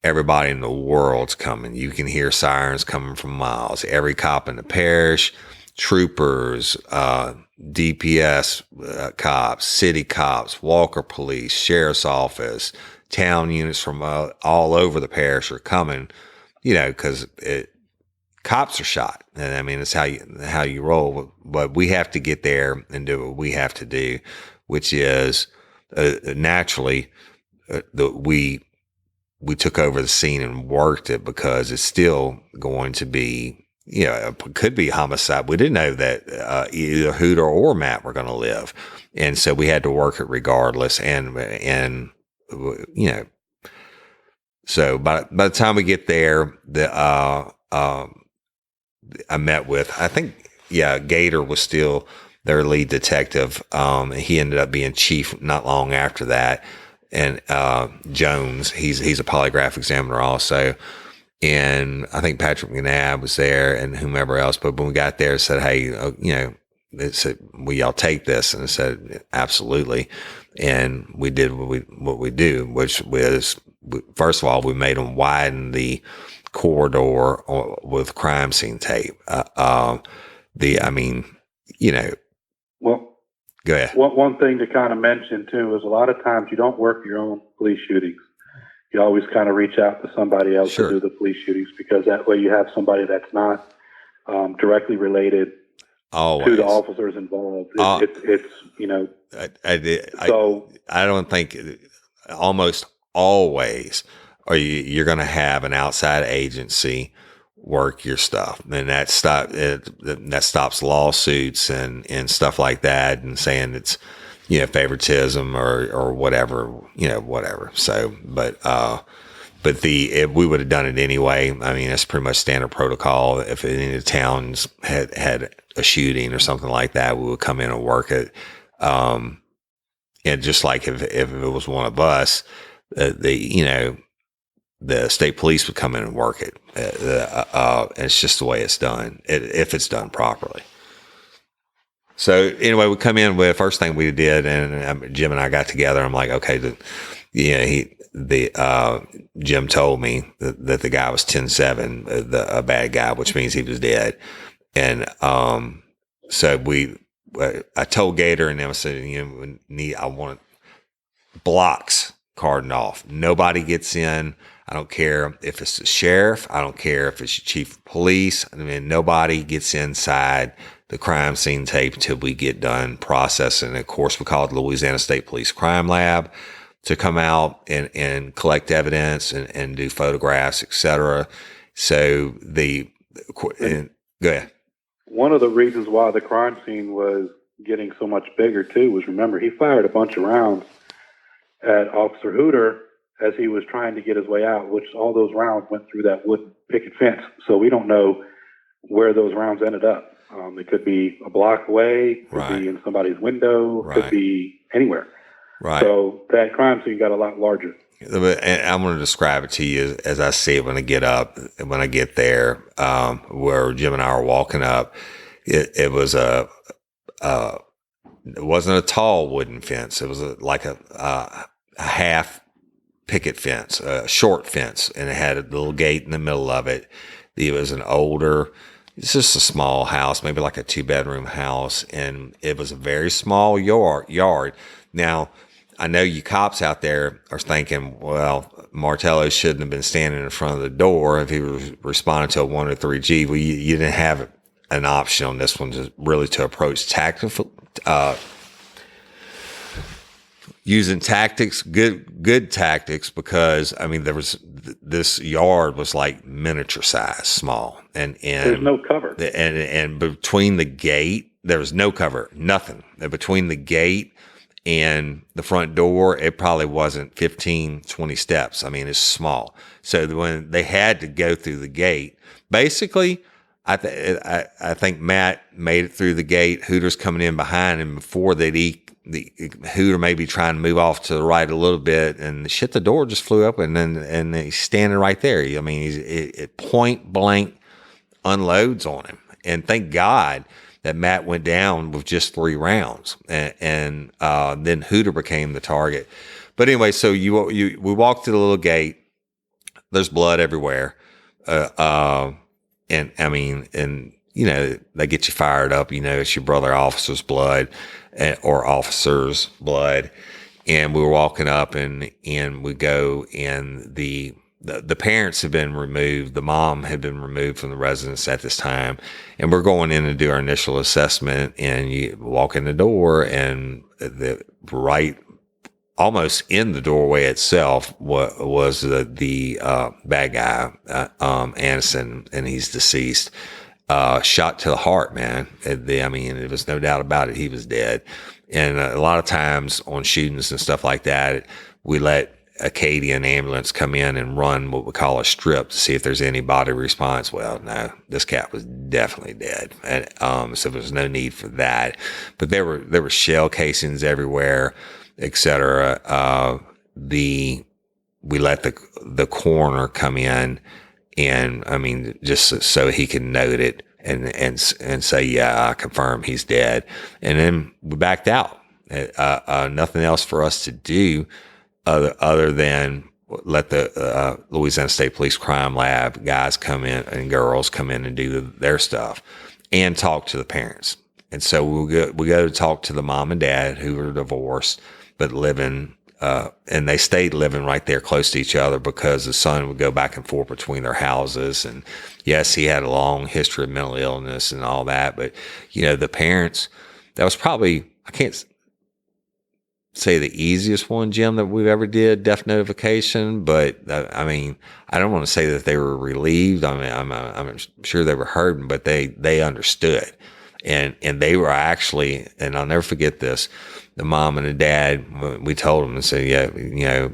everybody in the world's coming. You can hear sirens coming from miles. Every cop in the parish, troopers, DPS cops, city cops, Walker Police, Sheriff's Office, town units from all over the parish are coming, because cops are shot. And I mean, it's how you roll. But we have to get there and do what we have to do, which is naturally we took over the scene and worked it, because it's still going to be, it could be homicide. We didn't know that either Hooter or Matt were going to live. And so we had to work it regardless. And so by the time we get there, I met with, I think, Gator was still their lead detective. He ended up being chief not long after that. And Jones, he's a polygraph examiner also. And I think Patrick McNabb was there and whomever else. But when we got there, it said, hey, they said, will y'all take this? And I said, absolutely. And we did what we do, which was, first of all, we made them widen the corridor with crime scene tape. Well, go ahead. One thing to kind of mention too is a lot of times you don't work your own police shootings. You always kind of reach out to somebody else Sure. to do the police shootings, because that way you have somebody that's not directly related Always. to the officers involved. I don't think, almost always, you're going to have an outside agency work your stuff, and that stops lawsuits and stuff like that, and saying it's favoritism or whatever, whatever. So, but if we would have done it anyway, I mean, that's pretty much standard protocol. If any of the towns had a shooting or something like that, we would come in and work it. And just like if it was one of us, the state police would come in and work it. And it's just the way it's done, if it's done properly. So anyway, we come in with first thing we did, and Jim and I got together. I'm like, okay, Jim told me that the guy was 10-7, a bad guy, which means he was dead. And so I told Gator and them, I said, I want blocks cordoned off. Nobody gets in. I don't care if it's the sheriff. I don't care if it's your chief of police. I mean, nobody gets inside the crime scene tape until we get done processing. Of course, we called the Louisiana State Police Crime Lab to come out and collect evidence and do photographs, etc. So go ahead. One of the reasons why the crime scene was getting so much bigger too was, remember, he fired a bunch of rounds at Officer Hooter as he was trying to get his way out, which all those rounds went through that wooden picket fence. So we don't know where those rounds ended up. It could be a block away, could be in somebody's window, could be anywhere. Right. So that crime scene got a lot larger. And I'm going to describe it to you as I see it when I get there, where Jim and I are walking up. It wasn't a tall wooden fence. It was like a half picket fence, a short fence, and it had a little gate in the middle of it. It was it's just a small house, maybe like a 2-bedroom house, and it was a very small yard. Now, I know you cops out there are thinking, well, Martello shouldn't have been standing in front of the door if he was responding to a 103G. Well, you didn't have an option on this one to approach tactical, using tactics, good tactics, because I mean this yard was like miniature size, small, and there's no cover, and between the gate there was no cover, nothing. And between the gate and the front door, it probably wasn't 15, 20 steps. I mean, it's small. So when they had to go through the gate, basically, I think Matt made it through the gate. Hooter's coming in behind him before Hooter may be trying to move off to the right a little bit, and the door just flew open, and he's standing right there. I mean, it point blank unloads on him, and thank God that Matt went down with just 3 rounds, and then Hooter became the target. But anyway, so we walked to the little gate. There's blood everywhere. And I mean, they get you fired up, it's your brother officer's blood or officer's blood. And we were walking up and we go, and the parents had been removed. The mom had been removed from the residence at this time. And we're going in to do our initial assessment, and you walk in the door, and almost in the doorway itself was the bad guy, Anderson, and he's deceased. Shot to the heart, man. I mean, there was no doubt about it. He was dead. And a lot of times on shootings and stuff like that, we let Acadian ambulance come in and run what we call a strip to see if there's any body response. Well, no, this cat was definitely dead. And, so there's no need for that. But there were shell casings everywhere, etc. We let the coroner come in, and I mean, just so he can note it and say, yeah, I confirm he's dead. And then we backed out. Nothing else for us to do other than let the Louisiana State Police Crime Lab guys come in and girls come in and do their stuff and talk to the parents. And so we go to talk to the mom and dad who were divorced, but living, and they stayed living right there close to each other because the son would go back and forth between their houses. And yes, he had a long history of mental illness and all that, but the parents, that was probably, I can't say the easiest one, Jim, that we've ever did, death notification, but I mean, I don't want to say that they were relieved. I mean, I'm sure they were hurting, but they understood. And they were actually, and I'll never forget this, the mom and the dad, we told them and said, yeah,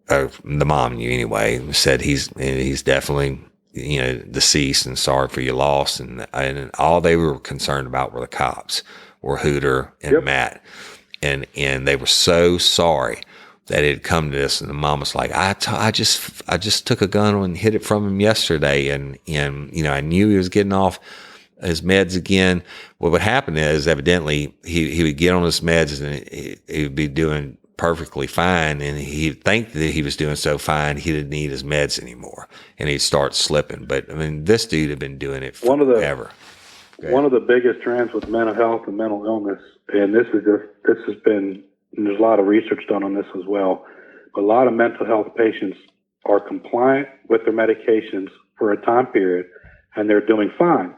the mom knew anyway, said he's definitely, deceased and sorry for your loss. And all they were concerned about were the cops, were Hooter and Matt. And they were so sorry that it had come to this. And the mom was like, I just took a gun and hid it from him yesterday. And I knew he was getting off his meds again. What would happen is evidently he would get on his meds and he would be doing perfectly fine. And he'd think that he was doing so fine, he didn't need his meds anymore. And he'd start slipping. But I mean, this dude had been doing it forever. One of the biggest trends with mental health and mental illness, and this has been, and there's a lot of research done on this as well, but a lot of mental health patients are compliant with their medications for a time period, and they're doing fine.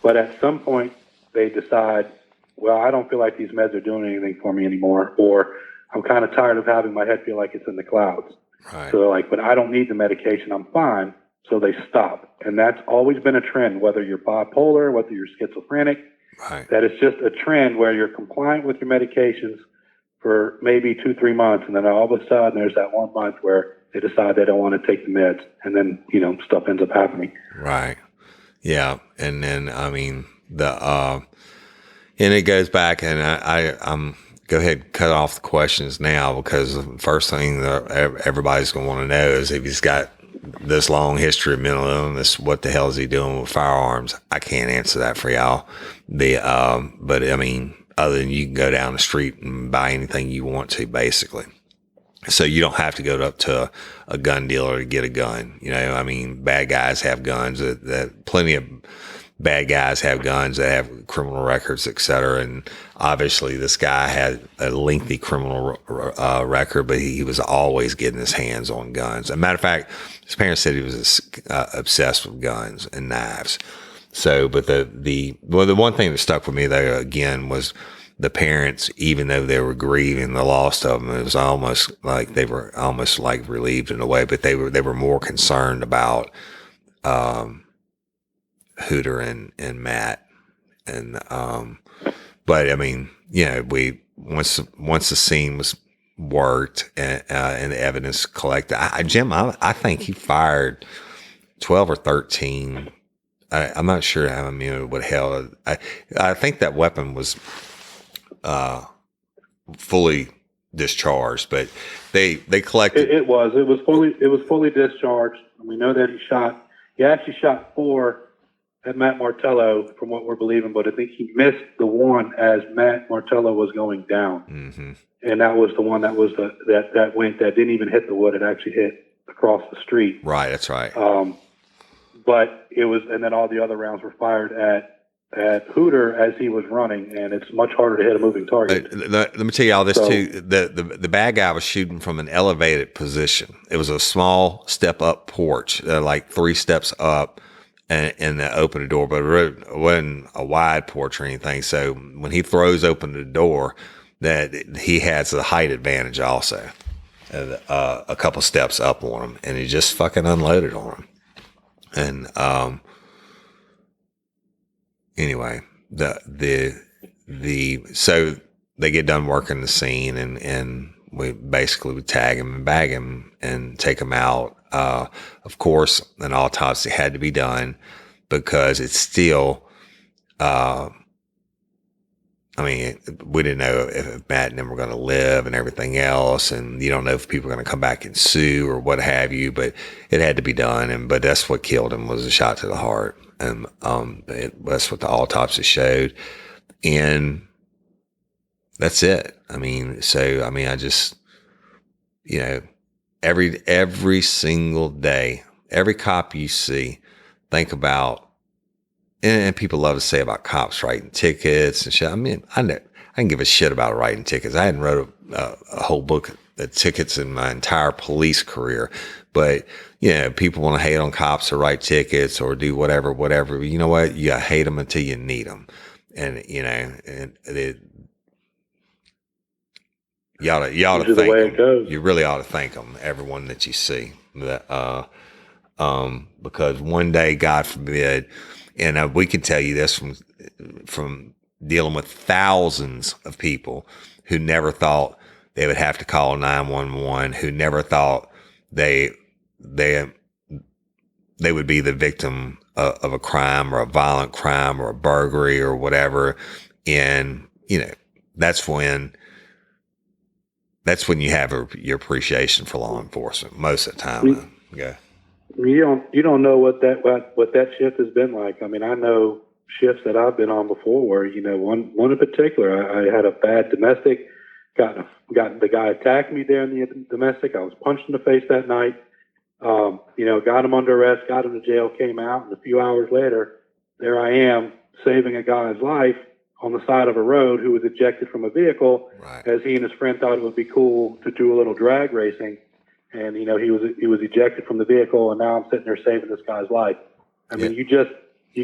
But at some point, they decide, well, I don't feel like these meds are doing anything for me anymore, or I'm kind of tired of having my head feel like it's in the clouds. Right. So they're like, but I don't need the medication, I'm fine. So they stop. And that's always been a trend, whether you're bipolar, whether you're schizophrenic, Right. that it's just a trend where you're compliant with your medications for maybe 2-3 months. And then all of a sudden there's that 1 month where they decide they don't want to take the meds. And then, stuff ends up happening. Right. Yeah. And then, I mean, and it goes back, and I'm go ahead and cut off the questions now, because the first thing that everybody's going to want to know is if he's got this long history of mental illness, what the hell is he doing with firearms? I can't answer that for y'all. But I mean, other than you can go down the street and buy anything you want to, basically. So you don't have to go up to a gun dealer to get a gun. I mean, bad guys have guns. That plenty of bad guys have guns that have criminal records, et cetera. And obviously this guy had a lengthy criminal record, but he was always getting his hands on guns. As a matter of fact, his parents said he was obsessed with guns and knives. So, but the one thing that stuck with me though, again, was the parents, even though they were grieving the loss of them, it was almost like they were almost like relieved in a way, but they were more concerned about, Hooter and Matt. And, but I mean, once the scene was worked and the evidence collected, Jim, I think he fired 12 or 13 I'm not sure how many would held. I think that weapon was fully discharged, but they collected. It was fully discharged. And we know that he actually shot 4 at Matt Martello, from what we're believing, but I think he missed the one as Matt Martello was going down, and that was the one that was that didn't even hit the wood. It actually hit across the street. Right, that's right. But it was, and then all the other rounds were fired at Hooter as he was running, and it's much harder to hit a moving target. Let me tell you all this too. The bad guy was shooting from an elevated position. It was a small step up porch, like 3 steps up, and they opened the door, but it wasn't a wide porch or anything. So when he throws open the door, that he has the height advantage also, a couple steps up on him, and he just fucking unloaded on him. And anyway, so they get done working the scene, and we basically would tag him and bag him and take him out. Of course, an autopsy had to be done because it's still, I mean, we didn't know if Matt and them were going to live and everything else. And you don't know if people are going to come back and sue or what have you, but it had to be done. But that's what killed him, was a shot to the heart. And, that's what the autopsy showed. And that's it. I mean, I just, every single day, every cop you see, think about, and people love to say about cops writing tickets and shit. I mean, I didn't give a shit about writing tickets. I hadn't wrote a whole book of tickets in my entire police career, but people want to hate on cops or write tickets or do whatever. You know what? You hate them until you need them. And, you ought to thank them. You really ought to thank them, everyone that you see. Because one day, God forbid, and we can tell you this from dealing with thousands of people who never thought they would have to call 911, who never thought they would be the victim of a crime or a violent crime or a burglary or whatever. And, that's when you have your appreciation for law enforcement most of the time. Yeah. You don't know what that shift has been like. I mean, I know shifts that I've been on before where, one in particular, I had a bad domestic, got the guy attacked me there in the domestic. I was punched in the face that night. Got him under arrest, got him to jail, came out, and a few hours later, there I am saving a guy's life on the side of a road who was ejected from a vehicle, right, as he and his friend thought it would be cool to do a little drag racing. And, he was ejected from the vehicle, and now I'm sitting there saving this guy's life. I mean, you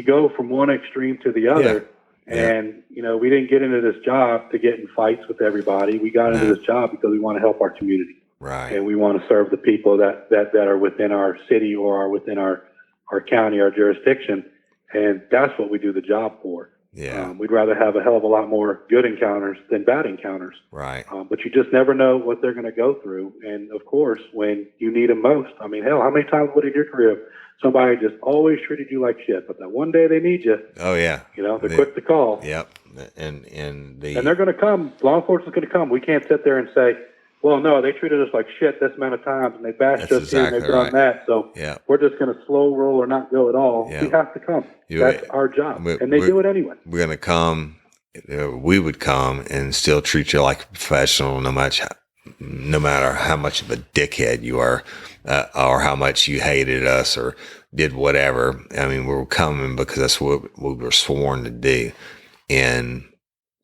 go from one extreme to the other. Yeah. And, we didn't get into this job to get in fights with everybody. We got into this job because we want to help our community. Right. And we want to serve the people that are within our city or are within our county, our jurisdiction. And that's what we do the job for. Yeah. We'd rather have a hell of a lot more good encounters than bad encounters. Right. But you just never know what they're going to go through. And of course, when you need them most, I mean, hell, how many times in your career somebody just always treated you like shit, but that one day they need you? Oh yeah. They're quick to call. Yep. And they're going to come. Law enforcement's going to come. We can't sit there and say, well, no, they treated us like shit this amount of times, and they bashed us here and they've done that. So we're just going to slow roll or not go at all. We have to come. That's our job, and they do it anyway. We're going to come. We would come and still treat you like a professional, no matter how much of a dickhead you are, or how much you hated us or did whatever. I mean, we're coming because that's what we were sworn to do, and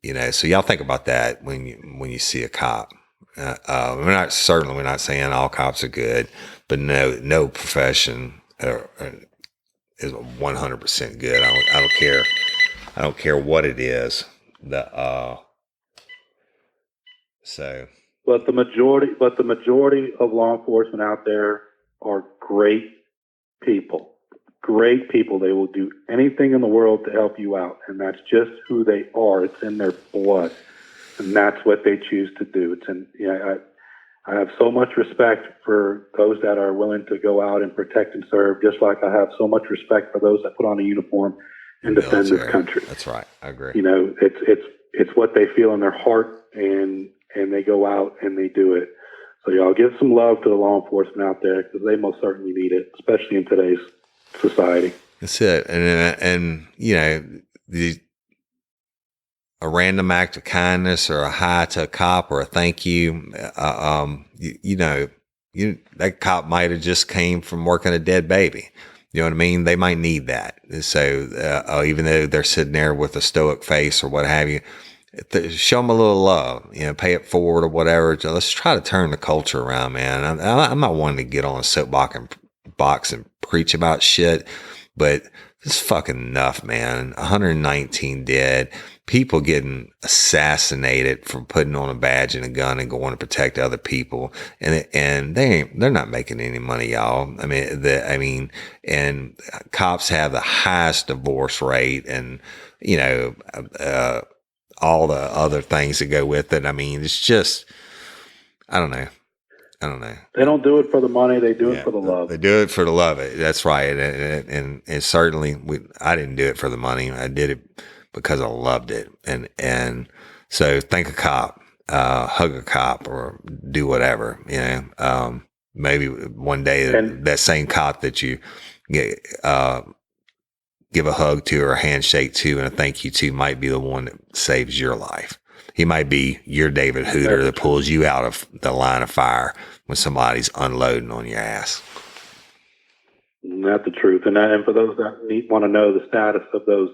so y'all think about that when you see a cop. We're not saying all cops are good, but no profession is 100% good. I don't care what it is. But the majority of law enforcement out there are great people. Great people. They will do anything in the world to help you out, and that's just who they are. It's in their blood. And that's what they choose to do. I have so much respect for those that are willing to go out and protect and serve, just like I have so much respect for those that put on a uniform and defend this country. That's right. I agree. You know, it's what they feel in their heart, and they go out and they do it. So y'all give some love to the law enforcement out there, because they most certainly need it, especially in today's society. That's it. And you know, a random act of kindness or a hi to a cop or a thank you, that cop might have just came from working a dead baby. You know what I mean? They might need that. So even though they're sitting there with a stoic face or what have you, show them a little love, pay it forward or whatever. Let's try to turn the culture around, man. I'm not wanting to get on a soapbox and preach about shit, but it's fucking enough, man. 119 dead, people getting assassinated from putting on a badge and a gun and going to protect other people, and they're not making any money, y'all. I mean, and cops have the highest divorce rate, and all the other things that go with it. I mean, it's just, I don't know. They don't do it for the money. They do it for the love. They do it for the love. That's right. And certainly I didn't do it for the money. I did it because I loved it. And so thank a cop, hug a cop, or do whatever, maybe one day that same cop that you get, give a hug to or a handshake to and a thank you to might be the one that saves your life. He might be your David Hooter that pulls you out of the line of fire when somebody's unloading on your ass. That's the truth. And for those that want to know the status of those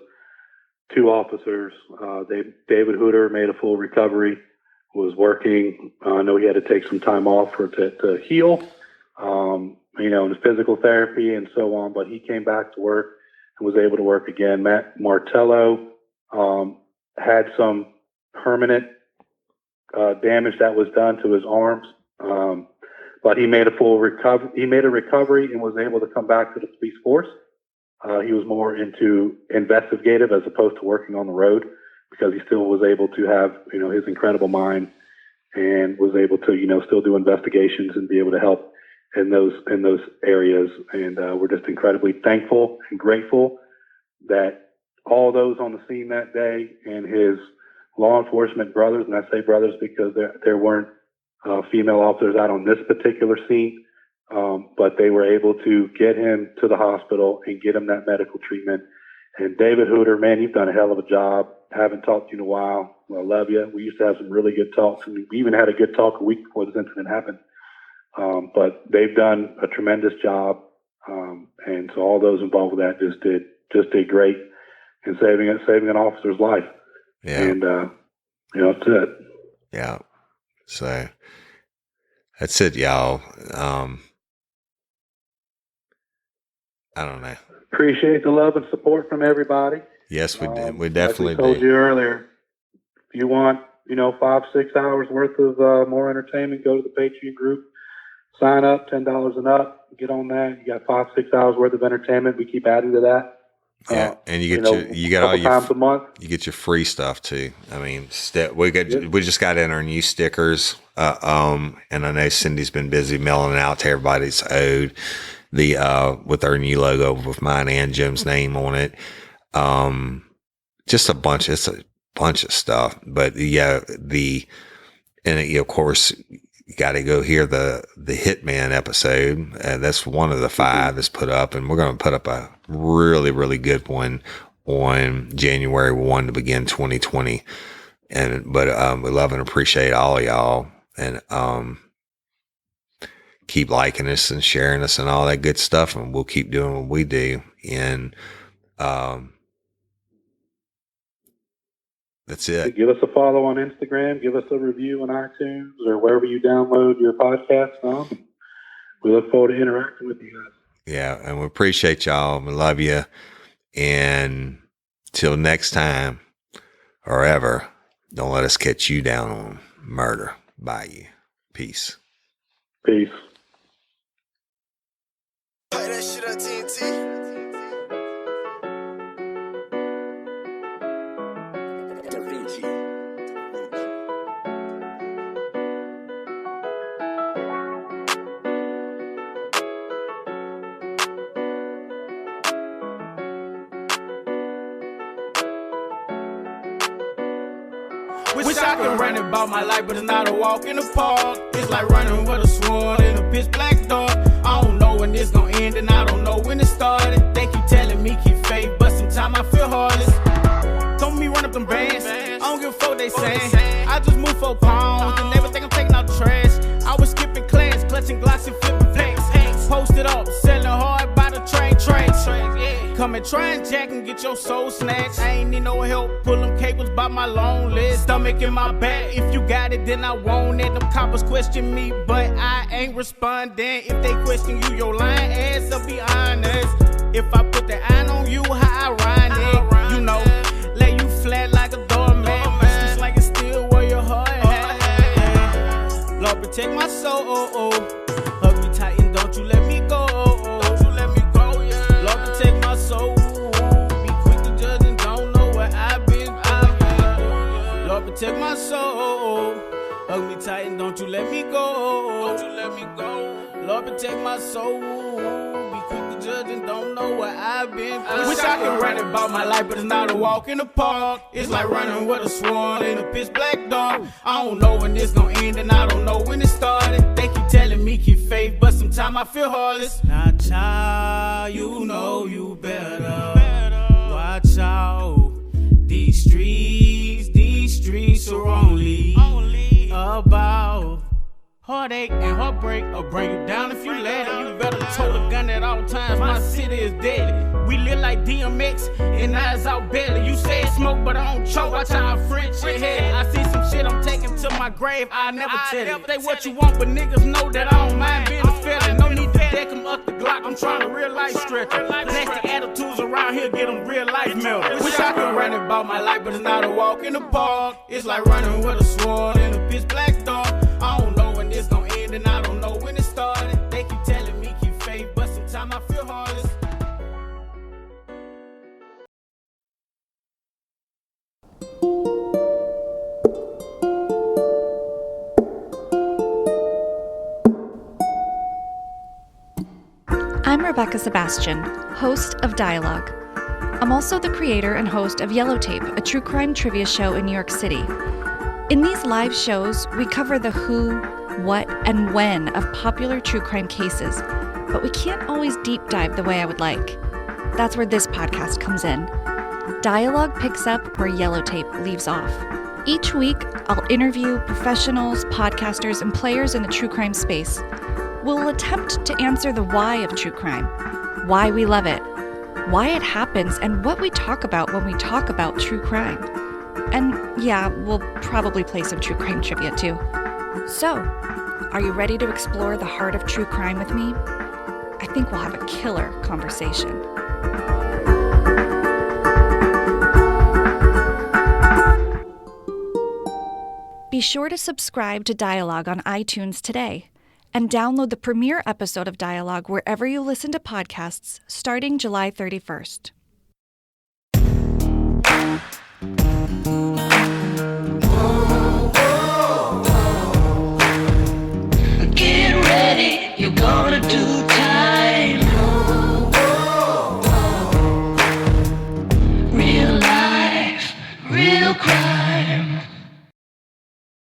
two officers, David Hooter made a full recovery, was working. I know he had to take some time off to heal, in his physical therapy and so on, but he came back to work and was able to work again. Matt Martello had some permanent damage that was done to his arms, but he made a full recovery. He made a recovery and was able to come back to the police force. He was more into investigative as opposed to working on the road, because he still was able to have his incredible mind, and was able to still do investigations and be able to help in those areas. And we're just incredibly thankful and grateful that all those on the scene that day and his law enforcement brothers, and I say brothers because there weren't female officers out on this particular scene, but they were able to get him to the hospital and get him that medical treatment. And David Hooter, man, you've done a hell of a job. I haven't talked to you in a while. I love you. We used to have some really good talks, and we even had a good talk a week before this incident happened. But they've done a tremendous job, and so all those involved with that just did great in saving an officer's life. Yeah. And that's it. Yeah. So that's it, y'all. I don't know. Appreciate the love and support from everybody. Yes, we do. We definitely like we told do. you earlier, if you want, 5-6 hours worth of more entertainment, go to the Patreon group, sign up, $10 and up, get on that. You got 5-6 hours worth of entertainment. We keep adding to that. Yeah, and you get all your times a month. You get your free stuff too. I mean, we just got in our new stickers, and I know Cindy's been busy mailing it out to everybody that's owed with our new logo with mine and Jim's name on it. Just it's a bunch of stuff, but yeah, of course, you got to go hear the Hitman episode. That's one of the 5 that's put up, and we're going to put up a really, really good one on January 1 to begin 2020. But we love and appreciate all of y'all, and keep liking us and sharing us and all that good stuff, and we'll keep doing what we do. And that's it. Give us a follow on Instagram. Give us a review on iTunes or wherever you download your podcast from. We look forward to interacting with you guys. Yeah, and we appreciate y'all. We love you. And till next time or ever, don't let us catch you down on murder by you. Peace. Peace. Play that shit on TNT. Da Vinci. Wish I could run about my life, but it's not a walk in the park. It's like running with a sword in a pitch black dark. I don't know when this gon' end, and I don't know when it started. They keep telling me keep faith, but sometimes I feel heartless. Don't me run up them bands. I don't give a fuck they saying. I just move 4 pounds and never think I'm taking out trash. I was skipping class, clutching Glocks and flipping flags. Posted up, selling hard by the train. Come and try and jack and get your soul snatched. I ain't need no help, pull them cables by my long list. Stomach in my back, if you got it, then I want it. Them coppers question me, but I ain't responding. If they question you, your lying ass, I'll be honest. If I put the iron on you, how ironic. You know, lay you flat like a doormat. It's like it's still where your heart at. Lord, protect my soul. Hug me tight and don't you let me go. Don't you let me go, yeah. Lord, protect my soul. Be quick to judge and don't know where I've been. Lord, protect my soul. Hug me tight and don't you let me go. Don't you let me go. Lord, protect my soul. Be quick to judge and don't know where I've been. Wish I could run about my life, but it's not a walk in the park. It's like running with a sword in a pitch black dark. I don't know when this gon' end, and I don't know when it started. They keep telling me keep faith, but sometimes I feel heartless. Now, child, you know you better watch out. These streets are only about heartache and heartbreak will bring you down if you let it. You better tote a gun at all times. My city is deadly. We live like DMX and eyes out belly. You say it's smoke, but I don't choke. Watch how I French your head. I see some shit I'm taking to my grave. I never tell you. Say what you want, but niggas know that I don't mind being a felon. No need to deck them up the Glock. I'm trying to real life stretch. Plastic attitudes around here get them real life melted. Wish I could run about my life, but it's not a walk in the park. It's like running with a sword in a pitch black dark. I don't know when this gon' end, and I don't know when it started. They keep telling me keep faith, but sometimes I feel heartless. I'm Rebecca Sebastian, host of Dialogue. I'm also the creator and host of Yellow Tape, a true crime trivia show in New York City. In these live shows, we cover the who, what, and when of popular true crime cases, but we can't always deep dive the way I would like. That's where this podcast comes in. Dialogue picks up where Yellow Tape leaves off. Each week, I'll interview professionals, podcasters, and players in the true crime space. We'll attempt to answer the why of true crime, why we love it, why it happens, and what we talk about when we talk about true crime. And yeah, we'll probably play some true crime trivia too. So, are you ready to explore the heart of true crime with me? I think we'll have a killer conversation. Be sure to subscribe to Dialogue on iTunes today and download the premiere episode of Dialogue wherever you listen to podcasts starting July 31st.